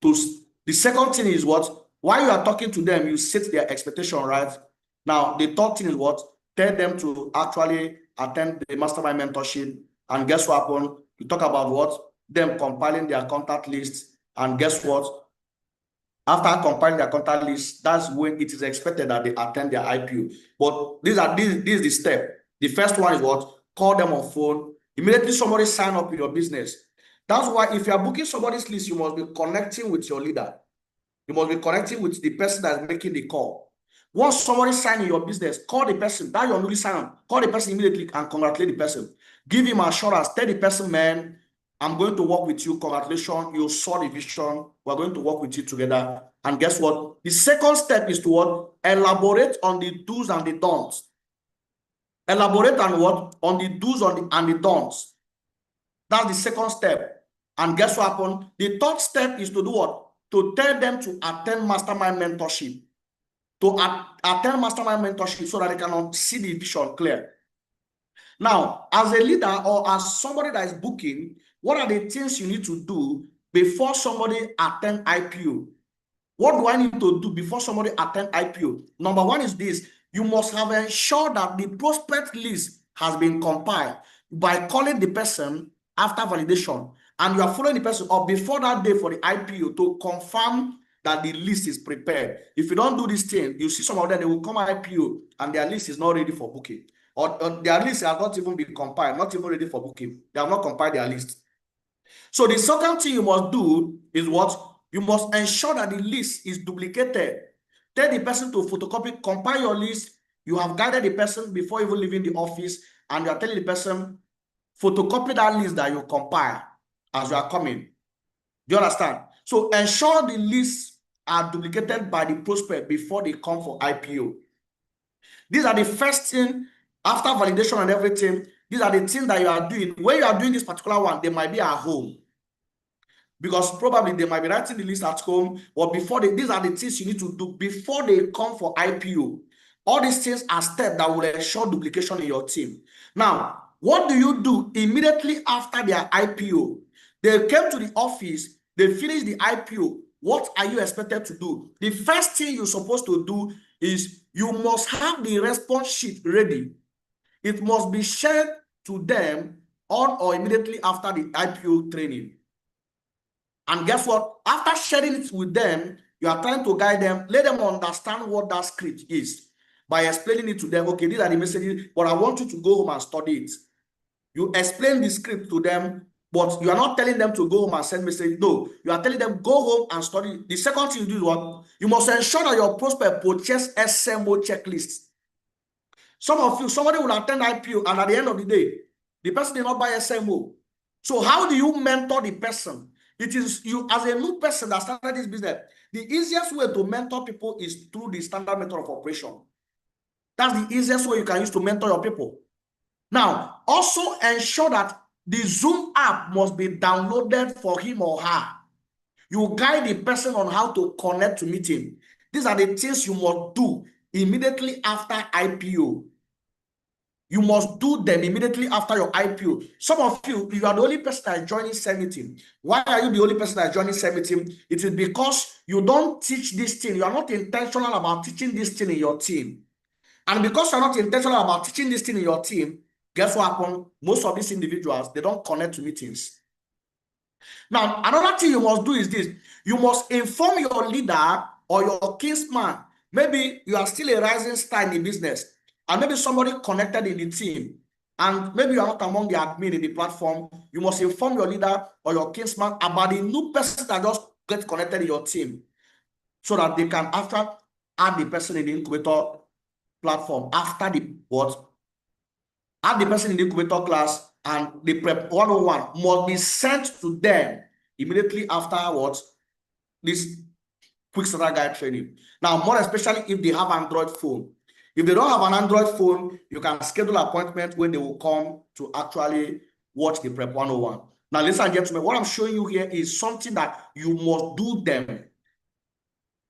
The second thing is what? While you are talking to them, you set their expectation right. Now, the third thing is what? Tell them to actually attend the mastermind mentorship. And guess what happened? You talk about what? Them compiling their contact list. And guess what? After compiling their contact list, that's when it is expected that they attend their IPO. But this is the step. The first one is what? Call them on phone. Immediately somebody sign up with your business. That's why if you are booking somebody's list, you must be connecting with your leader. You must be connecting with the person that's making the call. Once somebody sign in your business, call the person. That you're newly signed. Call the person immediately and congratulate the person. Give him assurance. Tell the person, man, I'm going to work with you. Congratulations. You saw the vision. We're going to work with you together. And guess what? The second step is to what? Elaborate on the do's and the don'ts. Elaborate on what? On the do's and the don'ts. That's the second step. And guess what happened? The third step is to do what? To tell them to attend mastermind mentorship. To attend mastermind mentorship so that they can see the vision clear. Now, as a leader or as somebody that is booking, what are the things you need to do before somebody attend IPO? What do I need to do before somebody attend IPO? Number one is this. You must have ensured that the prospect list has been compiled by calling the person after validation, and you are following the person up before that day for the IPO to confirm that the list is prepared. If you don't do this thing, you see some of them, they will come IPO and their list is not ready for booking. Or their list has not even been compiled, not even ready for booking. They have not compiled their list. So the second thing you must do is what? You must ensure that the list is duplicated. Tell the person to photocopy, compile your list. You have guided the person before even leaving the office, and you are telling the person, photocopy that list that you compile as you are coming. Do you understand? So ensure the lists are duplicated by the prospect before they come for IPO. These are the first thing after validation and everything. These are the things that you are doing. When you are doing this particular one, they might be at home, because probably they might be writing the list at home, or before these are the things you need to do before they come for IPO. All these things are steps that will ensure duplication in your team. Now, what do you do immediately after their IPO? They came to the office, they finished the IPO. What are you expected to do? The first thing you're supposed to do is you must have the response sheet ready. It must be shared to them on or immediately after the IPO training. And guess what? After sharing it with them, you are trying to guide them, let them understand what that script is by explaining it to them. Okay, these are the messages, but I want you to go home and study it. You explain the script to them, but you are not telling them to go home and send message. No, you are telling them go home and study. The second thing you do is what? You must ensure that your prospect purchase SMO checklists. Some of you, somebody will attend IPO, and at the end of the day, the person did not buy SMO. So how do you mentor the person? It is you as a new person that started this business. The easiest way to mentor people is through the standard method of operation. That's the easiest way you can use to mentor your people. Now, also ensure that the Zoom app must be downloaded for him or her. You guide the person on how to connect to meeting. These are the things you must do immediately after IPO. You must do them immediately after your IPO. Some of you, you are the only person that is joining sales meeting. Why are you the only person that is joining sales meeting? It is because you don't teach this thing. You are not intentional about teaching this thing in your team. And because you're not intentional about teaching this thing in your team, guess what happened? Most of these individuals, they don't connect to meetings. Now, another thing you must do is this. You must inform your leader or your kinsman. Maybe you are still a rising star in the business, and maybe somebody connected in the team, and maybe you are not among the admin in the platform. You must inform your leader or your kinsman about the new person that just get connected in your team, so that they can after add the person in the incubator platform after the what? Add the person in the incubator class, and the prep 101 must be sent to them immediately afterwards this quick starter guide training. Now, more especially if they have Android phone. If they don't have an Android phone, you can schedule an appointment when they will come to actually watch the prep 101. Now, ladies and gentlemen, what I'm showing you here is something that you must do them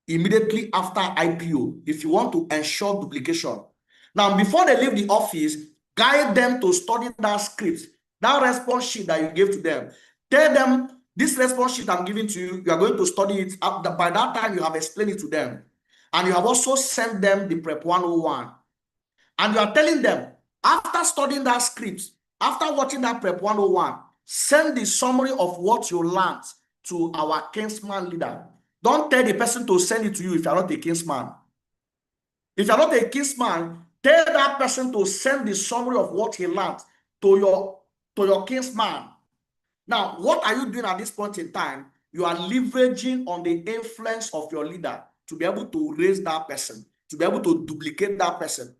immediately after IPO if you want to ensure duplication. Now, before they leave the office, guide them to study that script, that response sheet that you gave to them. Tell them, this response sheet I'm giving to you, you are going to study it. By that time, you have explained it to them. And you have also sent them the prep 101. And you are telling them, after studying that script, after watching that prep 101, send the summary of what you learned to our kinsman leader. Don't tell the person to send it to you if you're not a kinsman. If you're not a kinsman, tell that person to send the summary of what he learned to your kinsman. Now, what are you doing at this point in time? You are leveraging on the influence of your leader to be able to raise that person, to be able to duplicate that person.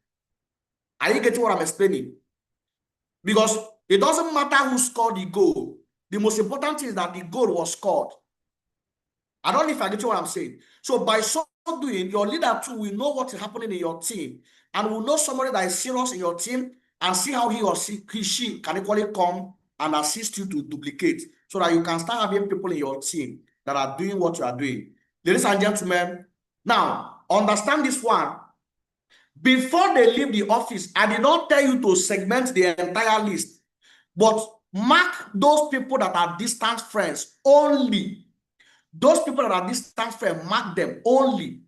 Are you getting what I'm explaining? Because it doesn't matter who scored the goal. The most important thing is that the goal was scored. I don't know if I get what I'm saying. So by so doing, your leader too will know what is happening in your team and will know somebody that is serious in your team and see how he or she can equally come and assist you to duplicate so that you can start having people in your team that are doing what you are doing. Ladies and gentlemen, now understand this one. Before they leave the office, I did not tell you to segment the entire list, but mark those people that are distant friends only. Those people that are distant friends, mark them only.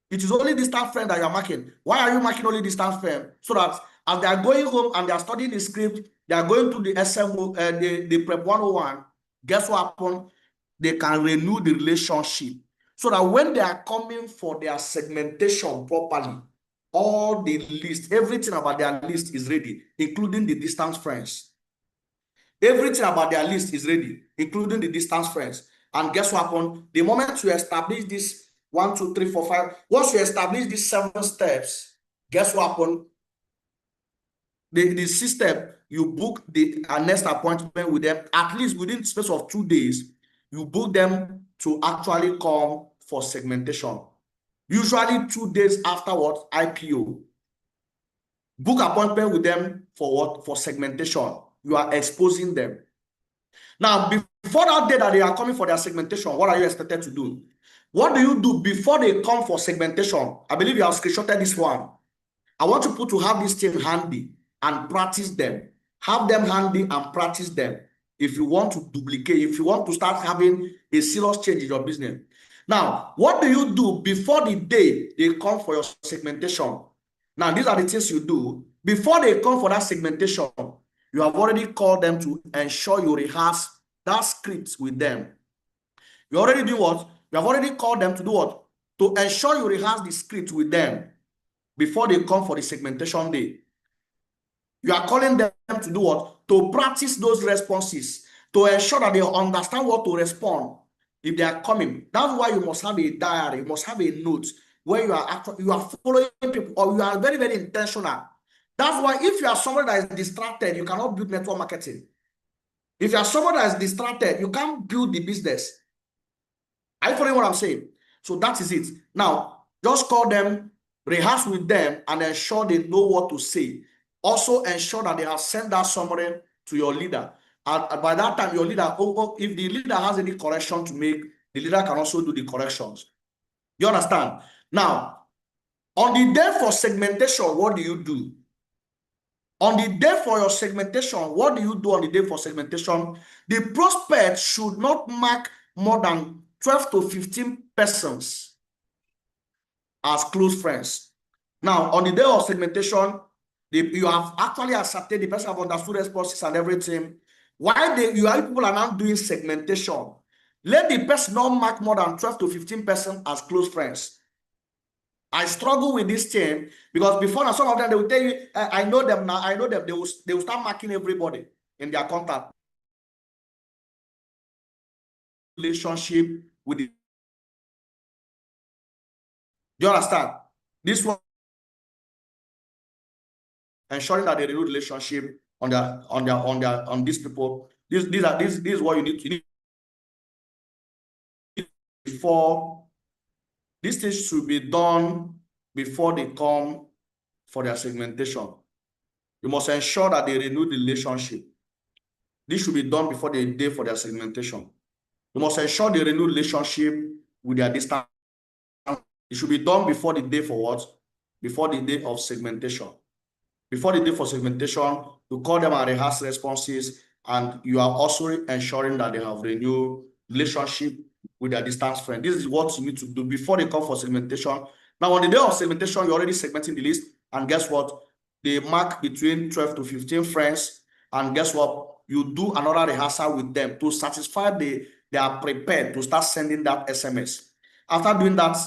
It is only distant friends that you are marking. Why are you marking only distant friends? So that as they are going home and they are studying the script, they are going to the SMO, the Prep 101, guess what happened? They can renew the relationship. So that when they are coming for their segmentation properly, all the list, everything about their list is ready, including the distant friends. Everything about their list is ready, including the distance friends. And guess what happened? The moment you establish this 1, 2, 3, 4, 5, once you establish these 7 steps, guess what happened? The 6th step, you book the next appointment with them, at least within the space of 2 days, you book them to actually come for segmentation. Usually 2 days afterwards, IPO. Book appointment with them for what? For segmentation. You are exposing them. Now, before that day that they are coming for their segmentation, what are you expected to do? What do you do before they come for segmentation? I believe you have screenshotted this one. I want you to have this thing handy and practice them. Have them handy and practice them. If you want to duplicate, if you want to start having a serious change in your business. Now, what do you do before the day they come for your segmentation? Now, these are the things you do. Before they come for that segmentation, you have already called them to ensure you rehearse that script with them. You already do what? You have already called them to do what? To ensure you rehearse the script with them before they come for the segmentation day. You are calling them to do what? To practice those responses, to ensure that they understand what to respond if they are coming. That's why you must have a diary, you must have a note where you are following people, or you are very, very intentional. That's why if you are someone that is distracted, you cannot build network marketing. If you are someone that is distracted, you can't build the business. Are you following what I'm saying? So that is it. Now, just call them, rehearse with them, and ensure they know what to say. Also ensure that they have sent that summary to your leader. And by that time, your leader, if the leader has any correction to make, the leader can also do the corrections. You understand? Now, on the day for segmentation, what do you do? On the day for your segmentation, what do you do on the day for segmentation? The prospect should not mark more than 12 to 15 persons as close friends. Now, on the day of segmentation, you have actually ascertained the person have understood responses and everything. While people are now doing segmentation, let the person not mark more than 12 to 15 persons as close friends. I struggle with this thing because before now, some of them, they will tell you, I know them now, I know them. They will start marking everybody in their contact relationship with the. Do you understand? This one, ensuring that they renew relationship on these people. This is what you need to do before. These things should be done before they come for their segmentation. You must ensure that they renew the relationship. This should be done before the day for their segmentation. You must ensure they renew relationship with their distance. It should be done before the day for what? Before the day of segmentation. Before the day for segmentation, you call them and rehearse responses, and you are also ensuring that they have renewed relationship with their distance friend. This is what you need to do before they come for segmentation. Now, on the day of segmentation, you're already segmenting the list, and guess what? They mark between 12 to 15 friends, and guess what? You do another rehearsal with them to satisfy they are prepared to start sending that SMS. After doing that,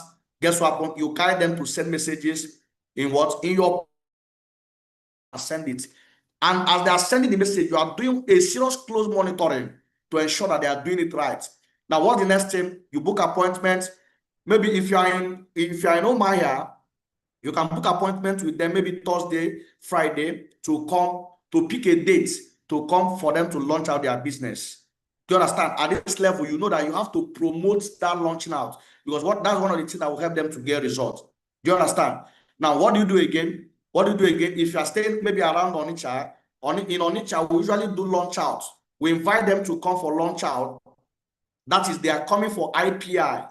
guess what happens? You guide them to send messages in what? In your send it. And as they are sending the message, you are doing a serious close monitoring to ensure that they are doing it right. Now, what's the next thing? You book appointments. Maybe if you are in Omaya, you can book appointments with them maybe Thursday, Friday to come to pick a date to come for them to launch out their business. Do you understand? At this level, you know that you have to promote that launching out because that's one of the things that will help them to get results. Do you understand? Now, what do you do again? What do you do again? If you are staying maybe around Onitsha, in Onitsha, we usually do launch out. We invite them to come for launch out. That is, they are coming for IPI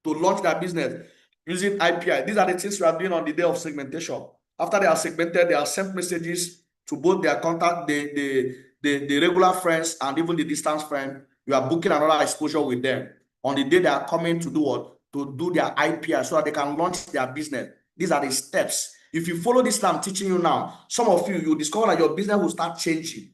to launch their business using IPI. These are the things we are doing on the day of segmentation. After they are segmented, they are sent messages to both their contact, the regular friends and even the distance friend. You are booking another exposure with them on the day they are coming to do what? To do their IPI so that they can launch their business. These are the steps. If you follow this that I'm teaching you now, some of you discover that your business will start changing.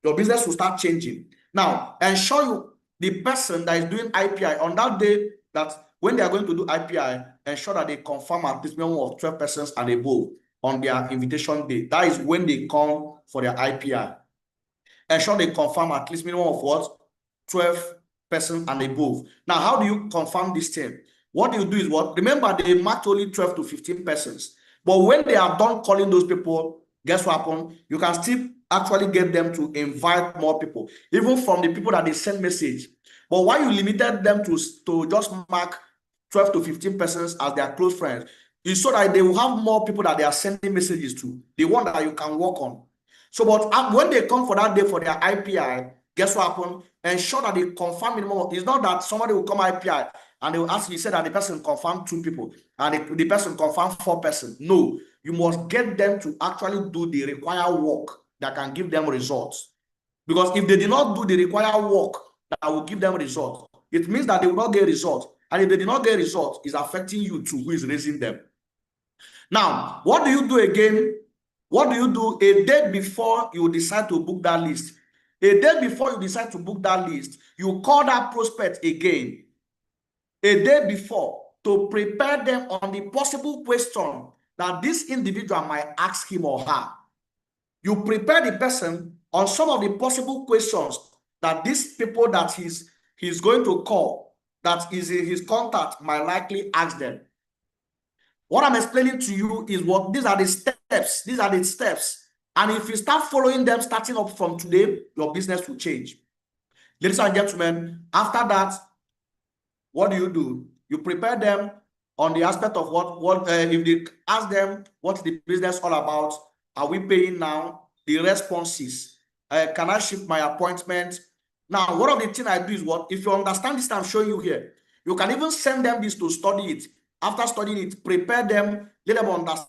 Your business will start changing. Now, ensure you, the person that is doing IPI on that day, that when they are going to do IPI, ensure that they confirm at least minimum of 12 persons and above on their invitation day. That is when they come for their IPI. Ensure they confirm at least minimum of what? 12 persons and above. Now, how do you confirm this thing? What you do is what? Remember, they marked only 12 to 15 persons. But when they are done calling those people, guess what happens? You can still actually get them to invite more people, even from the people that they send message. But why you limited them to just mark 12 to 15 persons as their close friends is so that they will have more people that they are sending messages to, the one that you can work on. So, but when they come for that day for their IPI, guess what happens? Ensure that they confirm minimum. It's not that somebody will come IPI and they will ask you, say that the person confirmed 2 people and the person confirmed 4 persons. No, you must get them to actually do the required work that can give them results. Because if they did not do the required work that will give them results, it means that they will not get results. And if they did not get results, it's affecting you too, who is raising them. Now, what do you do again? What do you do a day before you decide to book that list? A day before you decide to book that list, you call that prospect again. A day before to prepare them on the possible question that this individual might ask him or her. You prepare the person on some of the possible questions that these people that he's going to call, that is in his contact, might likely ask them. What I'm explaining to you is what these are the steps. These are the steps. And if you start following them starting up from today, your business will change. Ladies and gentlemen, after that, what do? You prepare them on the aspect of what if they ask them what's the business all about, are we paying now? The responses. Can I shift my appointment? Now, one of the things I do is what? If you understand this I'm showing you here, you can even send them this to study it. After studying it, prepare them, let them understand.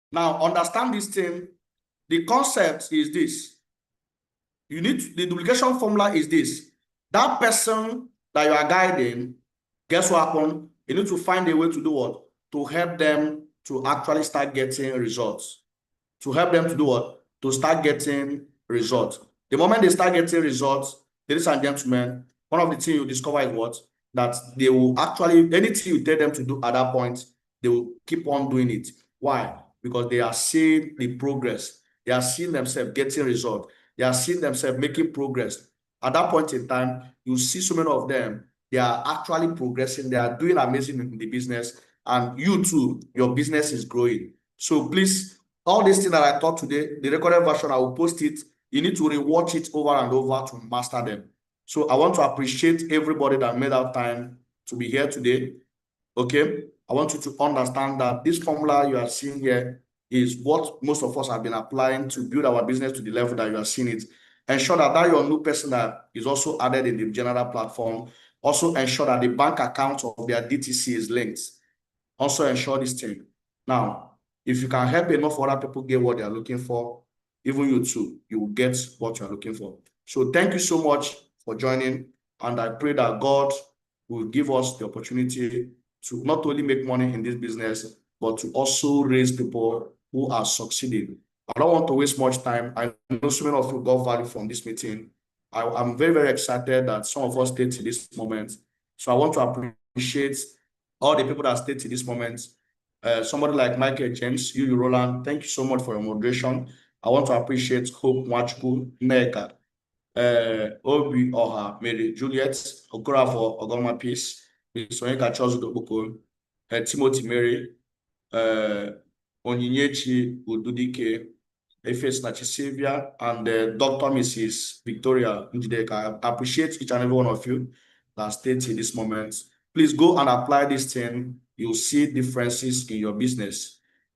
Now, understand this thing. The concept is this. You need the duplication formula is this. That person that you are guiding, guess what happened? You need to find a way to do what? To help them to actually start getting results. To help them to do what? To start getting results. The moment they start getting results, ladies and gentlemen, one of the things you discover is what? That they will actually, anything you tell them to do at that point, they will keep on doing it. Why? Because they are seeing the progress. They are seeing themselves getting results. They are seeing themselves making progress. At that point in time, you see so many of them, they are actually progressing. They are doing amazing in the business. And you too, your business is growing. So please, all these things that I taught today, the recorded version, I will post it. You need to rewatch it over and over to master them. So I want to appreciate everybody that made out time to be here today. Okay, I want you to understand that this formula you are seeing here is what most of us have been applying to build our business to the level that you are seeing it. Ensure that your new person that is also added in the general platform. Also ensure that the bank account of their DTC is linked. Also ensure this thing. Now, if you can help enough other people get what they are looking for, even you too, you will get what you are looking for. So thank you so much for joining. And I pray that God will give us the opportunity to not only make money in this business, but to also raise people who are succeeding. I don't want to waste much time. I know so many of you got value from this meeting. I'm very, very excited that some of us stayed to this moment. So I want to appreciate all the people that stayed to this moment. Somebody like Michael James, you Roland, thank you so much for your moderation. I want to appreciate Hope Mwachku, Neka, Obi Oha, Mary Juliet, Okorafor, Ogoma Peace, Sonika Charles Doboko, Timothy Mary, Onyinyechi Ududike, Efes Nachisilvia, and Dr. Mrs. Victoria Njideka. I appreciate each and every one of you that stayed in this moment. Please go and apply this thing. You'll see differences in your business.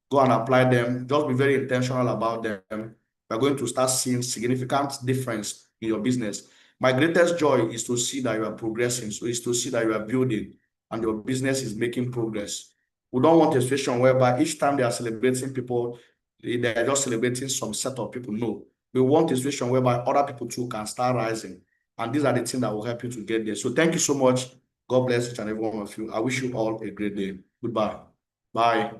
Go and apply them. Just be very intentional about them. We're going to start seeing significant difference in your business. My greatest joy is to see that you are progressing. So it's to see that you are building and your business is making progress. We don't want a situation whereby each time they are celebrating people, they are just celebrating some set of people. No, we want a situation whereby other people too can start rising. And these are the things that will help you to get there. So thank you so much. God bless each and every one of you. I wish you all a great day. Goodbye. Bye.